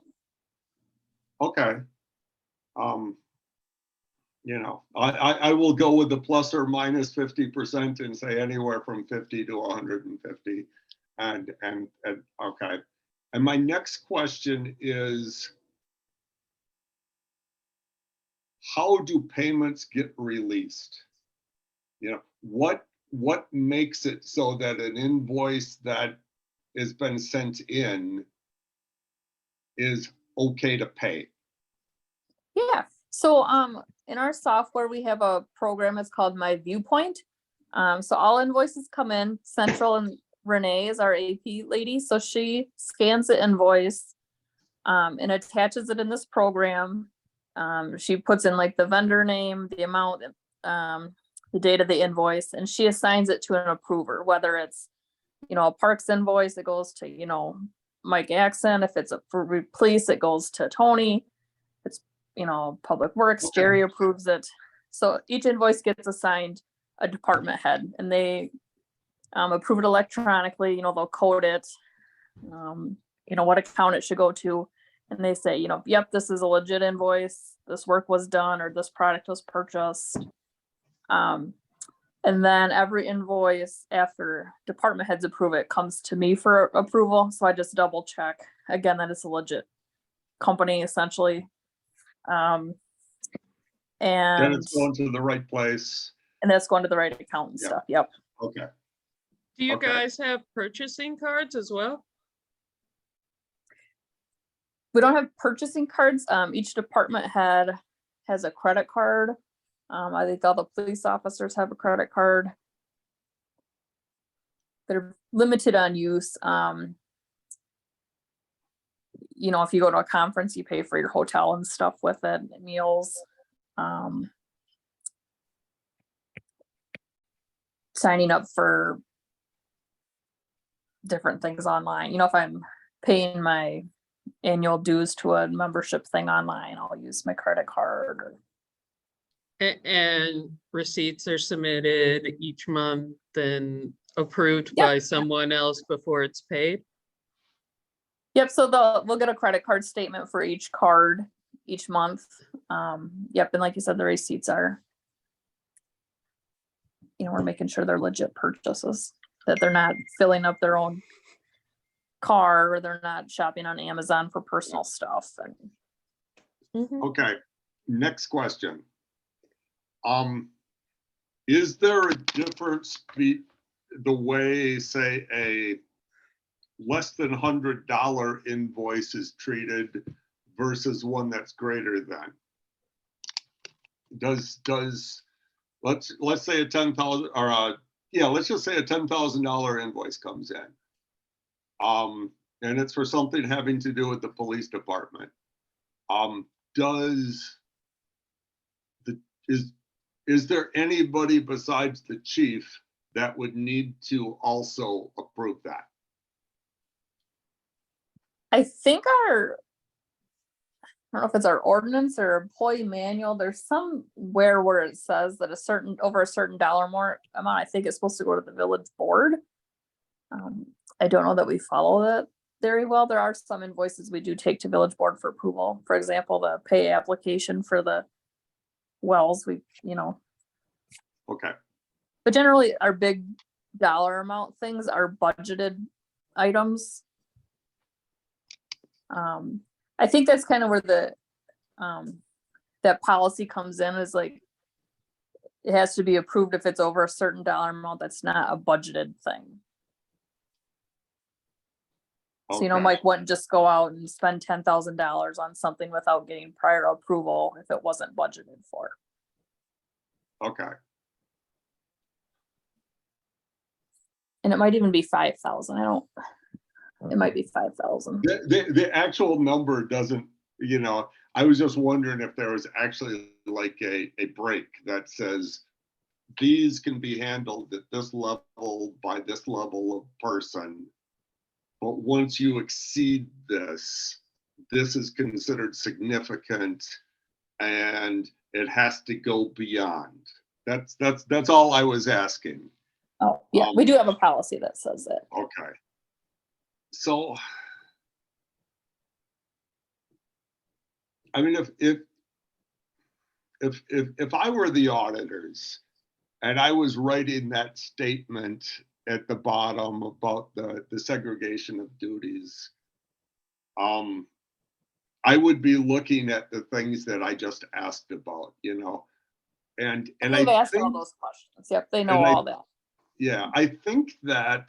Okay. I will go with the plus or minus 50% and say anywhere from 50 to 150. And okay. And my next question is, how do payments get released? You know, what makes it so that an invoice that has been sent in is okay to pay? Yeah, so in our software, we have a program, it's called My Viewpoint. So all invoices come in, Central, and Renee is our AP lady, so she scans the invoice and attaches it in this program. She puts in like the vendor name, the amount, the date of the invoice, and she assigns it to an approver, whether it's, you know, a parks invoice, it goes to, you know, Mike Axon. If it's for police, it goes to Tony. It's, you know, Public Works, Okay. Jerry approves it. So each invoice gets assigned a department head, and they approve it electronically. You know, they'll code it, you know, what account it should go to. And they say, you know, yep, this is a legit invoice. This work was done, or this product was purchased. And then every invoice after department heads approve it comes to me for approval. So I just double check again that it's a legit company essentially. Then And it's going to the right place. that's going to the right account and Yeah. stuff. Yep. Okay. Do you Okay. guys have purchasing cards as well? We don't have purchasing cards. Each department head has a credit card. I think all the police officers have a credit card. They're limited on use. You know, if you go to a conference, you pay for your hotel and stuff with it, meals. Signing up for different things online. You know, if I'm paying my annual dues to a membership thing online, I'll use my credit card. Or, And receipts are submitted each month and approved Yep. by someone else before it's paid? yep. So we'll get a credit card statement for each card each month. Yep. And like you said, the receipts are, you know, we're making sure they're legit purchases, that they're not filling up their own car, or they're not shopping on Amazon for personal stuff. And Okay, next question. Is there a difference the way, say, a less than $100 invoice is treated versus one that's greater than? Let's say a 10,000 or let's just say a $10,000 invoice comes in. And it's for something having to do with the police department. Is there anybody besides the chief that would need to also approve that? I think I don't know if it's our ordinance or employee manual, there's somewhere where it says that over a certain dollar more amount, I think it's supposed to go to the village board. I don't know that we follow that very well. There are some invoices we do take to village board for approval. For example, the pay application for the wells, you know, Okay, but generally our big dollar amount things are budgeted items. I think that's kind of where that policy comes in, is like, it has to be approved if it's over a certain dollar amount. That's not a budgeted thing. So, you know, okay. Mike wouldn't just go out and spend $10,000 on something without getting prior approval if it wasn't budgeted for. Okay, And it might even be 5,000. It might be 5,000. the actual number doesn't, you know, I was just wondering if there was actually like a break that says these can be handled at this level by this level of person. But once you exceed this is considered significant and it has to go beyond. That's all I was asking. Oh, yeah, we do have a policy that says that. Okay. So, I mean, if I were the auditors and I was writing that statement at the bottom about the segregation of duties, I would be looking at the things that I just asked about, and They've I asked all think, those questions. Yep, they know and I- all that. yeah, I think that,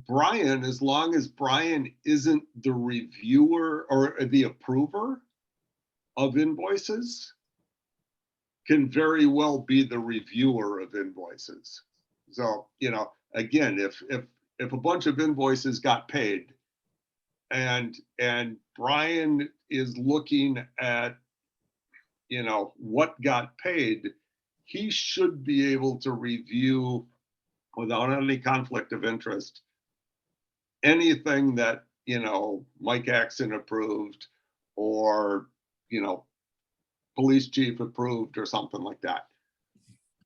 Brian, as long as Brian isn't the reviewer or the approver of invoices, can very well be the reviewer of invoices. So, again, if a bunch of invoices got paid and Brian is looking at, what got paid, he should be able to review without any conflict of interest anything that, Mike Axon approved or, police chief approved or something like that.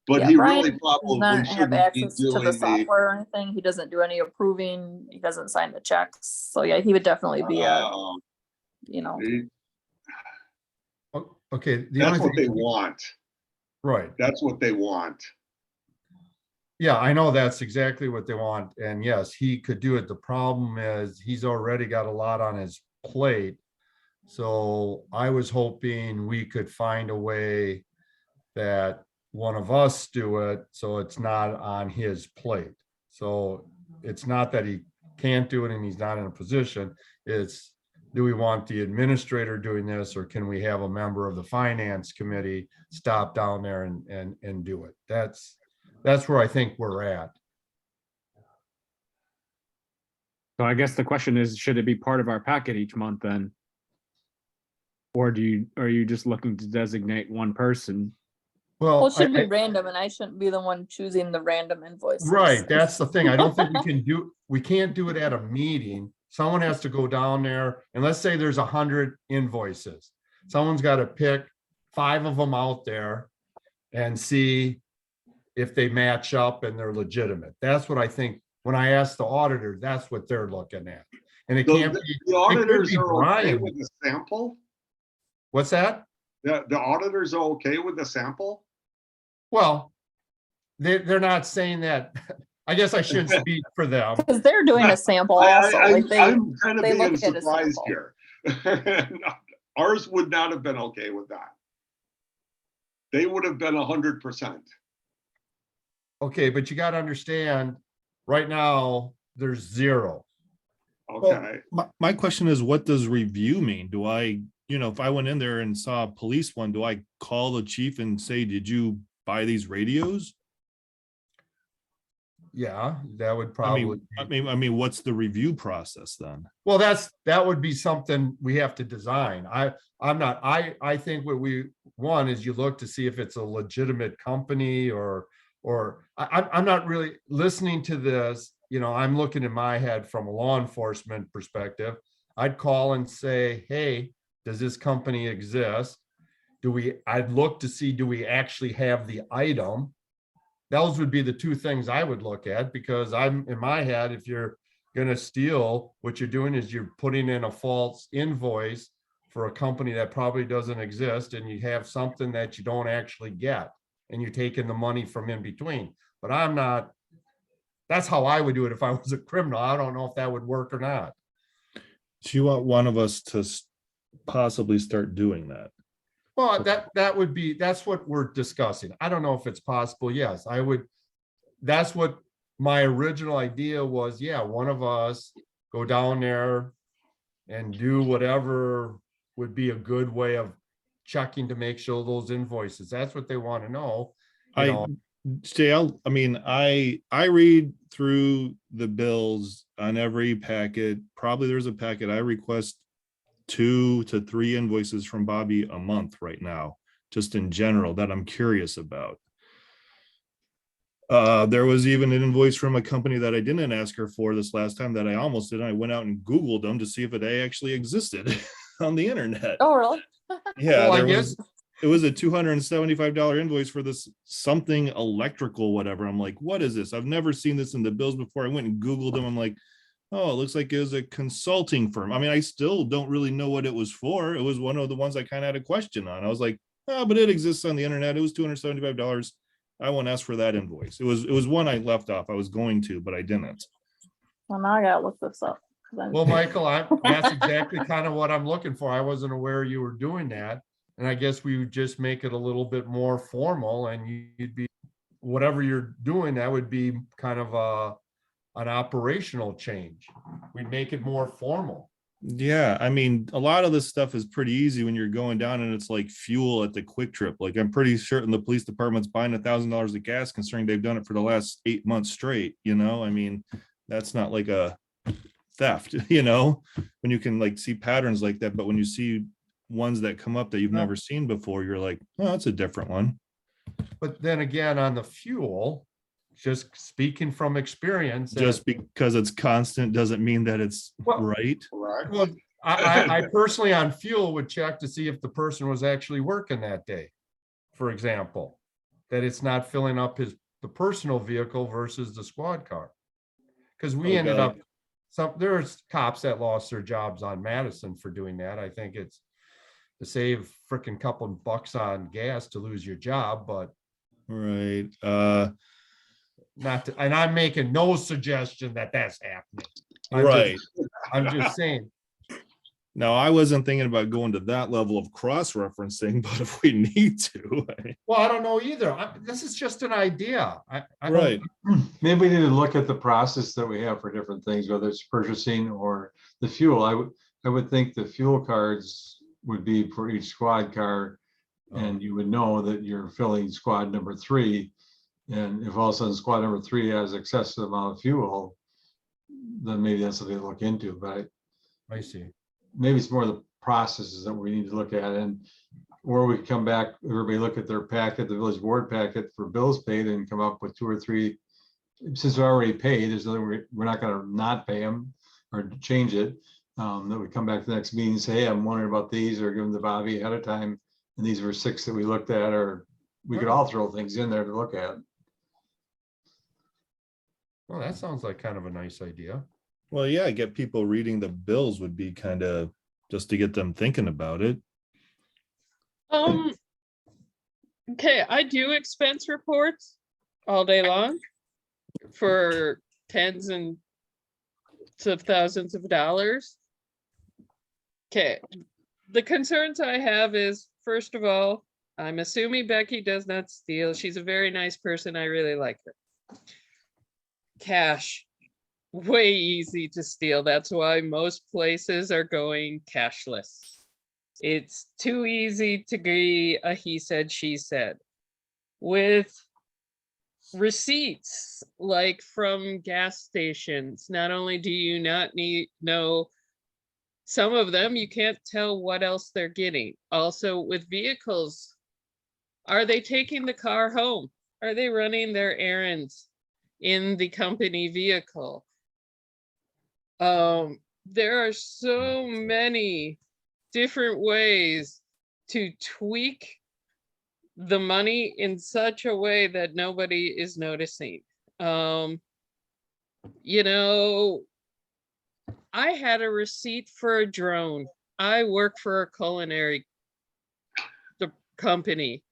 But Yeah, he Brian really does probably not have shouldn't be access to the doing the, software or anything. He doesn't do any approving. He doesn't sign the checks. So yeah, he would definitely be a, he- Okay, the that's only what they thing, want. right. That's what they want. Yeah, I know that's exactly what they want. And yes, he could do it. The problem is he's already got a lot on his plate. So I was hoping we could find a way that one of us do it, so it's not on his plate. So it's not that he can't do it and he's not in a position. It's, do we want the administrator doing this, or can we have a member of the finance committee stop down there and do it? That's where I think we're at. So I guess the question is, should it be part of our packet each month then? Or are you just looking to designate one person? well, Well, it should be random and I shouldn't be the one choosing the random invoices. right, that's the thing. I don't think we can't do it at a meeting. Someone has to go down there, and let's say there's 100 invoices. Someone's got to pick 5 of them out there and see if they match up and they're legitimate. That's what I think. When I ask the auditor, that's what they're looking at. And it So can't the be, the auditors be are okay Brian. with the sample? what's that? The auditors are okay with the sample? Well, they're not saying that. I guess I shouldn't speak for them. Because they're doing a sample also. Like I'm kind of they being look at a surprised sample. here. Ours would not have been okay with that. They would have been 100%. Okay, but you got to understand, right now, there's 0. Okay. My question is, what does review mean? Do I, if I went in there and saw a police one, do I call the chief and say, did you buy these radios? Yeah, that would I probably. mean, what's the review process then? Well, that would be something we have to design. I think what we want is you look to see if it's a legitimate company or I'm not really listening to this. I'm looking in my head from a law enforcement perspective. I'd call and say, hey, does this company exist? I'd look to see, do we actually have the item? Those would be the 2 things I would look at, because I'm in my head, if you're going to steal, what you're doing is you're putting in a false invoice for a company that probably doesn't exist, and you have something that you don't actually get, and you're taking the money from in between. But I'm not, that's how I would do it if I was a criminal. I don't know if that would work or not. So you want one of us to possibly start doing that? Well, that's what we're discussing. I don't know if it's possible. Yes, I would. That's what my original idea was. Yeah, one of us go down there and do whatever would be a good way of checking to make sure those invoices. That's what they want to know. JL, I read through the bills on every packet. Probably there's a packet I request 2 to 3 invoices from Bobby a month right now, just in general, that I'm curious about. There was even an invoice from a company that I didn't ask her for this last time that I almost did. I went out and Googled them to see if it actually existed on the internet. Oh, really? Yeah, Well, it was a $275 invoice for this something electrical, whatever. I'm like, what is this? I've never seen this in the bills before. I went and Googled them. I'm like, oh, it looks like it was a consulting firm. I still don't really know what it was for. It was one of the ones I kind of had a question on. I was like, oh, but it exists on the internet. It was $275. I won't ask for that invoice. It was one I left off. I was going to, but I didn't. Well, now I gotta look this up. Well, Michael, that's exactly kind of what I'm looking for. I wasn't aware you were doing that. And I guess we would just make it a little bit more formal and you'd be, whatever you're doing, that would be kind of an operational change. We'd make it more formal. Yeah, I mean, a lot of this stuff is pretty easy when you're going down and it's like fuel at the Quick Trip. Like I'm pretty certain the police department's buying $1,000 of gas considering they've done it for the last 8 months straight, you know? I mean, that's not like a theft, you know, when you can like see patterns like that. But when you see ones that come up that you've never seen before, you're like, oh, that's a different one. But then again, on the fuel, just speaking from experience. Just because it's constant doesn't mean that it's Well, right. Well, I personally on fuel would check to see if the person was actually working that day, for example, that it's not filling up the personal vehicle versus the squad car. Because we ended up, there's cops that lost their jobs on Madison for doing that. I think it's to save freaking couple bucks on gas to lose your job, but Right. not to, and I'm making no suggestion that that's happening. Right. I'm just saying. Now, I wasn't thinking about going to that level of cross-referencing, but if we need to. Well, I don't know either. This is just an idea. I don't- Right. Maybe we need to look at the process that we have for different things, whether it's purchasing or the fuel. I would think the fuel cards would be for each squad car. And you would know that you're filling squad number 3. And if all of a sudden squad number 3 has excessive amount of fuel, then maybe that's something to look into. But I see. maybe it's more the processes that we need to look at, and or we come back, everybody look at their packet, the village board packet for bills paid, and come up with 2 or 3. Since we're already paid, there's no, we're not going to not pay them or change it. That we come back to the next meeting and say, hey, I'm wondering about these, or give them to Bobby ahead of time. And these were 6 that we looked at, or we could all throw things in there to look at. Well, that sounds like kind of a nice idea. Well, yeah, get people reading the bills would be kind of just to get them thinking about it. Okay, I do expense reports all day long for tens and of thousands of dollars. Okay, the concerns I have is, first of all, I'm assuming Becky does not steal. She's a very nice person. I really like her. Cash, way easy to steal. That's why most places are going cashless. It's too easy to be a he said, she said. With receipts, like from gas stations, not only do you not know some of them, you can't tell what else they're getting. Also with vehicles, are they taking the car home? Are they running their errands in the company vehicle? There are so many different ways to tweak the money in such a way that nobody is noticing. You know, I had a receipt for a drone. I work for a culinary company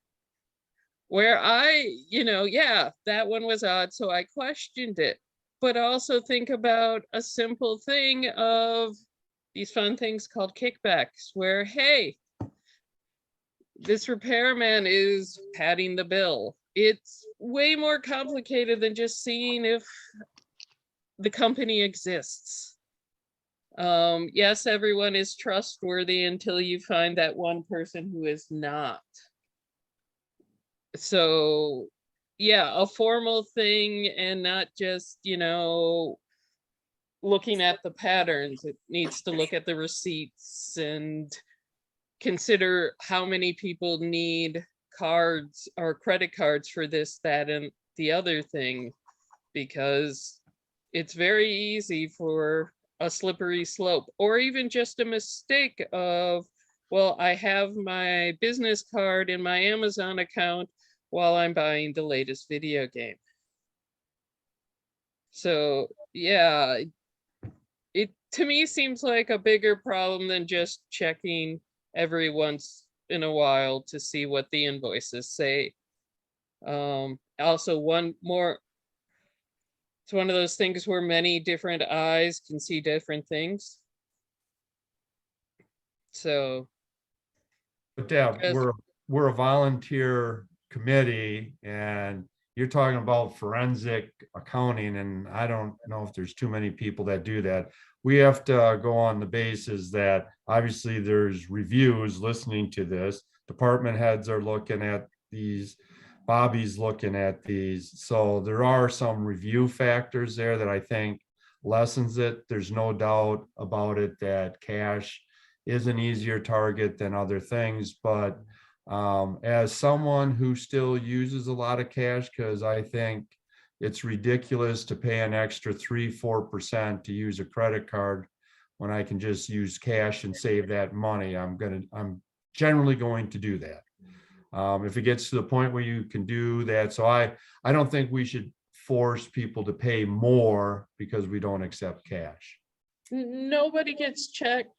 where yeah, that one was odd, so I questioned it. But also think about a simple thing of these fun things called kickbacks, where, hey, this repairman is padding the bill. It's way more complicated than just seeing if the company exists. Yes, everyone is trustworthy until you find that one person who is not. So yeah, a formal thing and not just, looking at the patterns. It needs to look at the receipts and consider how many people need cards or credit cards for this, that, and the other thing, because it's very easy for a slippery slope, or even just a mistake of, well, I have my business card in my Amazon account while I'm buying the latest video game. So yeah, it to me seems like a bigger problem than just checking every once in a while to see what the invoices say. Also, one more It's one of those things where many different eyes can see different things. So, But Deb, Yes. we're a volunteer committee and you're talking about forensic accounting, and I don't know if there's too many people that do that. We have to go on the basis that obviously there's reviews listening to this. Department heads are looking at these. Bobby's looking at these. So there are some review factors there that I think lessens it. There's no doubt about it that cash is an easier target than other things, but as someone who still uses a lot of cash, because I think it's ridiculous to pay an extra 3-4% to use a credit card when I can just use cash and save that money. I'm generally going to do that. If it gets to the point where you can do that, so I don't think we should force people to pay more because we don't accept cash. nobody gets charged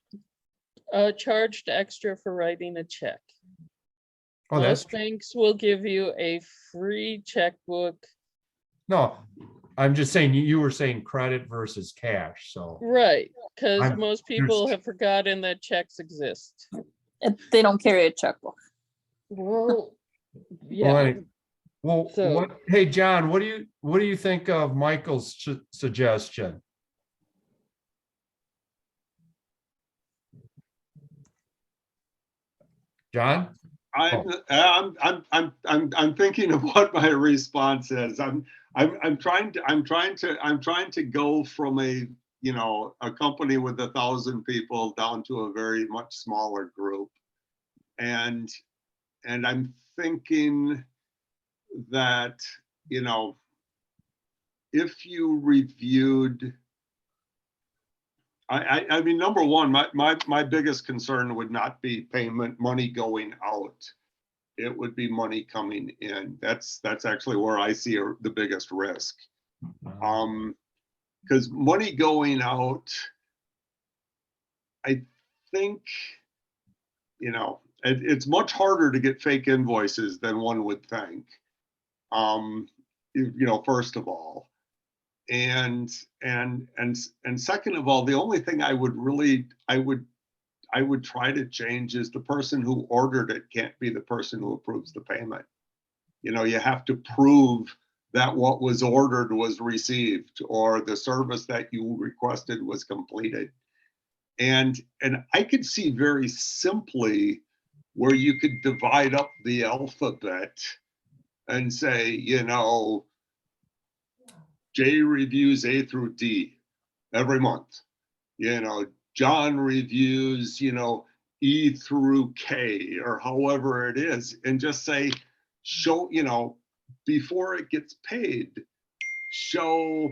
extra for writing a check. Oh, that's, Most banks will give you a free checkbook. no, I'm just saying, you were saying credit versus cash, so. Right, because I'm- most people have forgotten that checks exist. They don't carry a checkbook. Well, Well, yeah, anyway, well, So- hey, John, what do you think of Michael's suggestion? John? I'm thinking of what my response is. I'm trying to go from a company with 1,000 people down to a very much smaller group. And I'm thinking that, if you reviewed, I mean, number one, my biggest concern would not be money going out. It would be money coming in. That's actually where I see the biggest risk. Because money going out, I think, it's much harder to get fake invoices than one would think. First of all. And second of all, the only thing I would try to change is the person who ordered it can't be the person who approves the payment. You have to prove that what was ordered was received or the service that you requested was completed. And I could see very simply where you could divide up the alphabet and say, J reviews A through D every month. John reviews, E through K or however it is, and just say, show, before it gets paid, show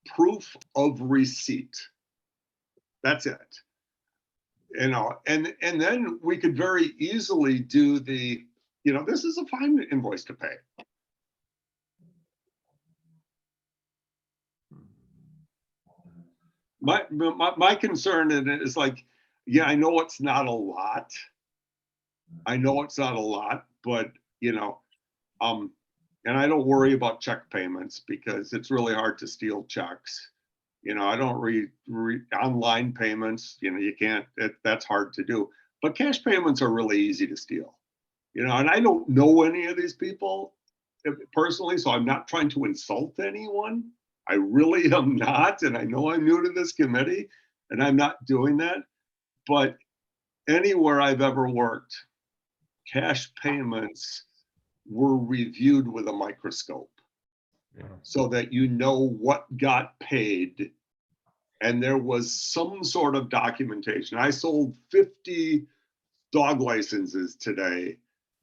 proof of receipt. That's it. And then we could very easily do the, this is a fine invoice to pay. My concern in it is like, yeah, I know it's not a lot. But and I don't worry about check payments because it's really hard to steal checks. I don't read online payments, you can't, that's hard to do. But cash payments are really easy to steal. And I don't know any of these people personally, so I'm not trying to insult anyone. I really am not, and I know I'm new to this committee, and I'm not doing that. But anywhere I've ever worked, cash payments were reviewed with a microscope. Yeah. So that what got paid, and there was some sort of documentation. I sold 50 dog licenses today,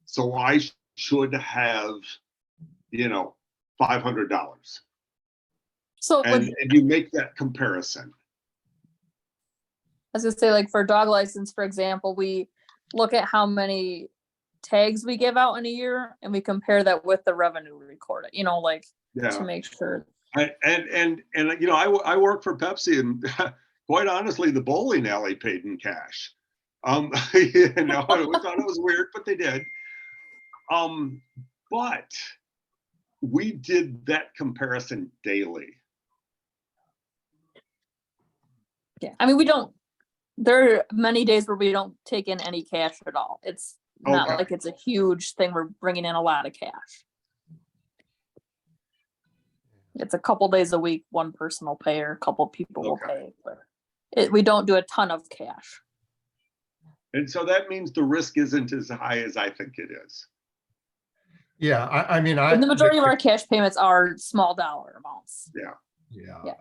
so I should have, $500. So And you make that comparison. I was gonna say, like for dog license, for example, we look at how many tags we give out in a year and we compare that with the revenue recorded, to make sure. I work for Pepsi, and quite honestly, the bowling alley paid in cash. We thought it was weird, but they did. But we did that comparison daily. Yeah, I mean, we don't, there are many days where we don't take in any cash at all. It's not Okay. like it's a huge thing. We're bringing in a lot of cash. It's a couple days a week, one person will pay or a couple people will Okay. pay, but we don't do a ton of cash. And so that means the risk isn't as high as I think it is. Yeah, I mean, And the majority of our cash payments are small dollar amounts. Yeah. Yeah.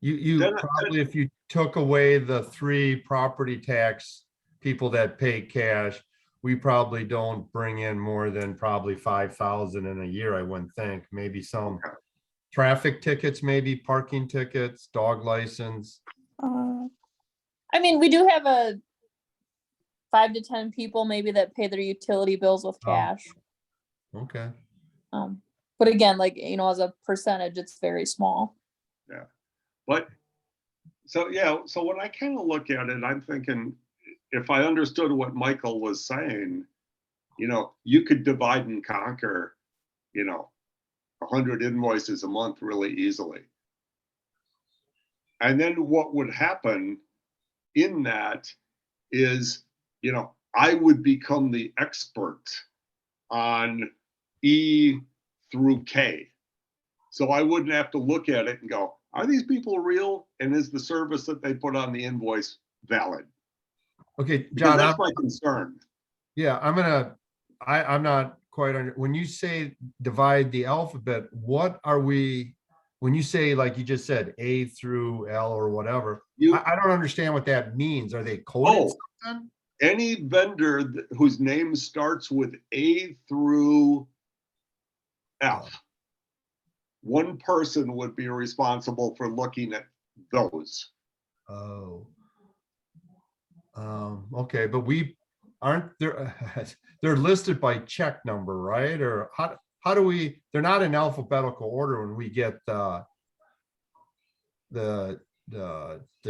You Then- probably, if you took away the 3 property tax people that pay cash, we probably don't bring in more than probably 5,000 in a year, I wouldn't think. Maybe some Okay. traffic tickets, maybe parking tickets, dog license. I mean, we do have a 5 to 10 people maybe that pay their utility bills with Oh. cash. Okay. But again, like, you know, as a percentage, it's very small. But so, yeah, so when I kind of look at it, I'm thinking, if I understood what Michael was saying, you know, you could divide and conquer, you know, 100 invoices a month really easily. And then what would happen in that is, you know, I would become the expert on E through K. So I wouldn't have to look at it and go, are these people real? And is the service that they put on the invoice valid? Okay, Because John, that's my concern. yeah, I'm not quite under, when you say divide the alphabet, what are we, when you say, like you just said, A through L or whatever, You, I don't understand what that means. Are they coded oh, something? any vendor whose name starts with A through F, one person would be responsible for looking at those. Oh. Okay, but we aren't there, they're listed by check number, right? Or how do we, they're not in alphabetical order when we get the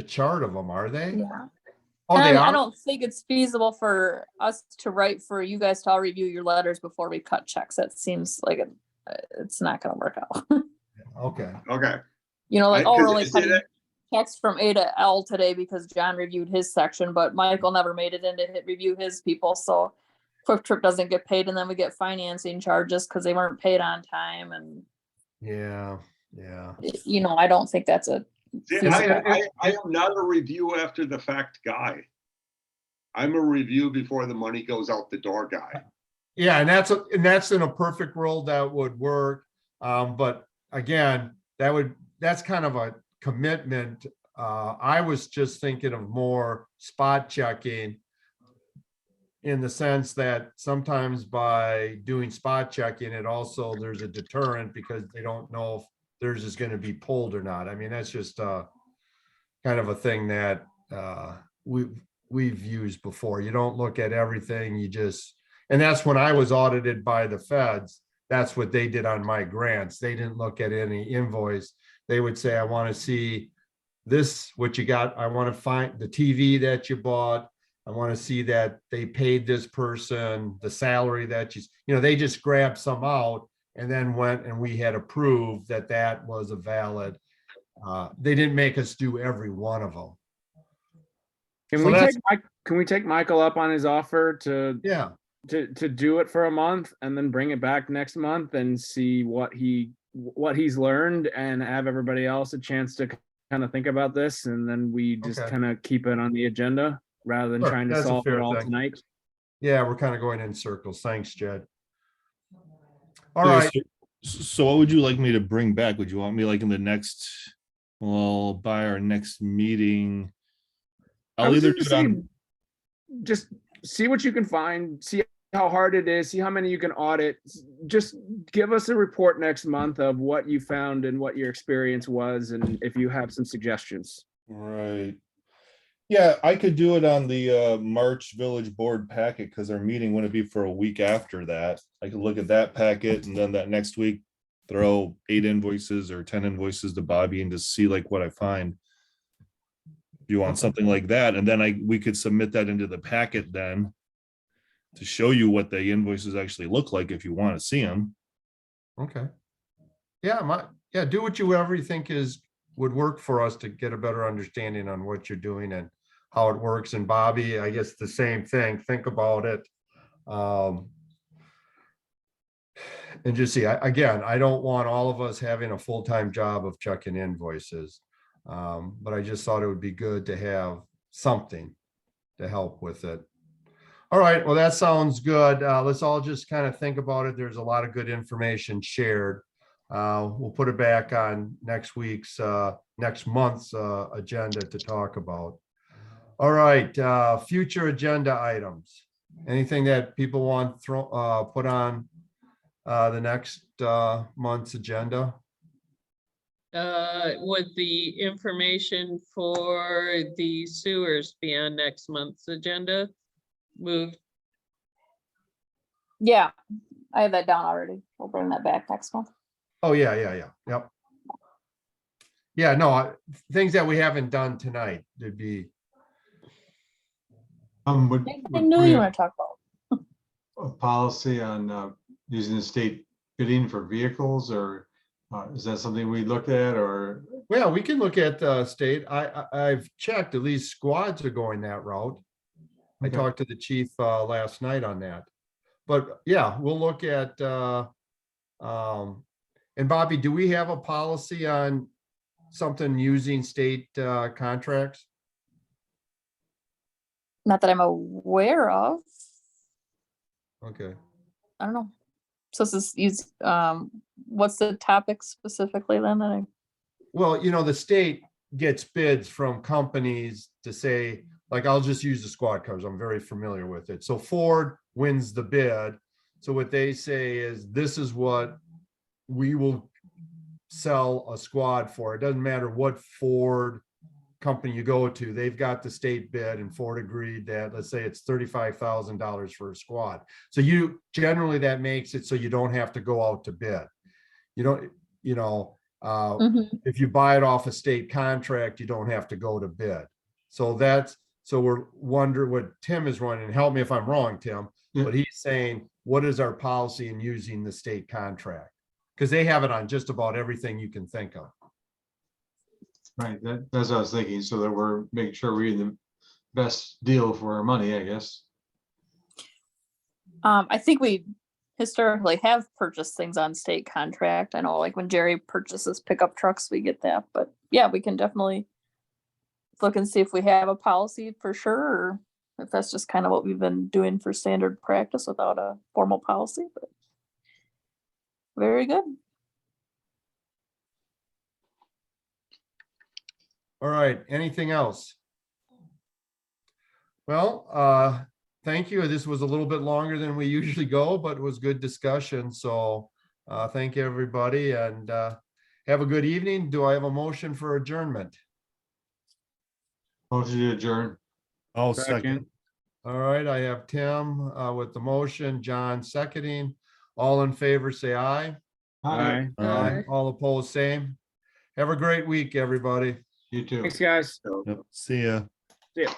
chart of them, are they? Yeah. Oh, And they I are? don't think it's feasible for us to write for you guys to all review your letters before we cut checks. That seems like it's not gonna work out. Okay, Okay. You know, like, oh, we're like See cutting that? checks from A to L today because John reviewed his section, but Michael never made it in to review his people, so Quick Trip doesn't get paid, and then we get financing charges because they weren't paid on time, and yeah. you know, I don't think that's a See, feasible. I am not a review after the fact guy. I'm a review before the money goes out the door guy. Yeah, and that's in a perfect world that would work. But again, that's kind of a commitment. I was just thinking of more spot checking in the sense that sometimes by doing spot checking, it also, there's a deterrent because they don't know if theirs is going to be pulled or not. I mean, that's just kind of a thing that we've used before. You don't look at everything, you just, and that's when I was audited by the feds. That's what they did on my grants. They didn't look at any invoice. They would say, I want to see this, what you got. I want to find the TV that you bought. I want to see that they paid this person, the salary that you know, they just grabbed some out and then went and we had approved that that was a valid. They didn't make us do every one of them. Can So we that's- take Mike, can we take Michael up on his offer to Yeah, do it for a month and then bring it back next month and see what he's learned and have everybody else a chance to kind of think about this, and then we just Okay. kind of keep it on the agenda rather than Sure, trying to that's a solve it fair all thing. tonight. yeah, we're kind of going in circles. Thanks, Jed. All Okay, right, So what would you like me to bring back? Would you want me like in the next, well, by our next meeting? I I'll was either gonna do it say, on, just see what you can find, see how hard it is, see how many you can audit. Just give us a report next month of what you found and what your experience was, and if you have some suggestions. right. Yeah, I could do it on the March Village Board packet because our meeting wouldn't be for a week after that. I could look at that packet and then that next week throw 8 invoices or 10 invoices to Bobby and just see like what I find. If you want something like that, and then we could submit that into the packet then. to show you what the invoices actually look like if you want to see them. Okay. Yeah, do whatever you think would work for us to get a better understanding on what you're doing and how it works. And Bobby, I guess the same thing, think about it. And just see, again, I don't want all of us having a full-time job of checking invoices. But I just thought it would be good to have something to help with it. All right, well, that sounds good. Let's all just kind of think about it. There's a lot of good information shared. We'll put it back on next month's agenda to talk about. All right, future agenda items. Anything that people want put on the next month's agenda? Would the information for the sewers be on next month's agenda? Moved. Yeah, I have that down already. We'll bring that back next month. Oh, yeah, yep. Yeah, no, things that we haven't done tonight, there'd be, Would Anything new we you have want to talk about? a policy on using the state bidding for vehicles, or is that something we looked at, or? well, we can look at the state. I've checked, at least squads are going that route. I Okay. talked to the chief last night on that. But yeah, we'll look at, and Bobby, do we have a policy on something using state contracts? Not that I'm aware of. Okay. I don't know. So this is what's the topic specifically then? Well, the state gets bids from companies to say, like, I'll just use the squad cars. I'm very familiar with it. So Ford wins the bid. So what they say is, this is what we will sell a squad for. It doesn't matter what Ford company you go to, they've got the state bid, and Ford agreed that, let's say it's $35,000 for a squad. So generally that makes it so you don't have to go out to bid. If you buy it off a state contract, you don't have to go to bid. So we're wondering what Tim is running. Help me if I'm wrong, Tim, Yeah. but he's saying, what is our policy in using the state contract? Because they have it on just about everything you can think of. Right, that's what I was thinking, so that we're making sure we're getting the best deal for our money, I guess. I think we historically have purchased things on state contract. I know, like when Jerry purchases pickup trucks, we get that. But yeah, we can definitely look and see if we have a policy for sure, or if that's just kind of what we've been doing for standard practice without a formal policy. But very good. All right, anything else? Well, thank you. This was a little bit longer than we usually go, but it was good discussion. So thank you, everybody, and have a good evening. Do I have a motion for adjournment? Motion to adjourn. I'll Second. second. All right, I have Tim with the motion, John seconding. All in favor, say aye. Aye. Aye. All opposed, same. Have a great week, everybody. You too. Thanks, guys. Yep. See ya. See ya.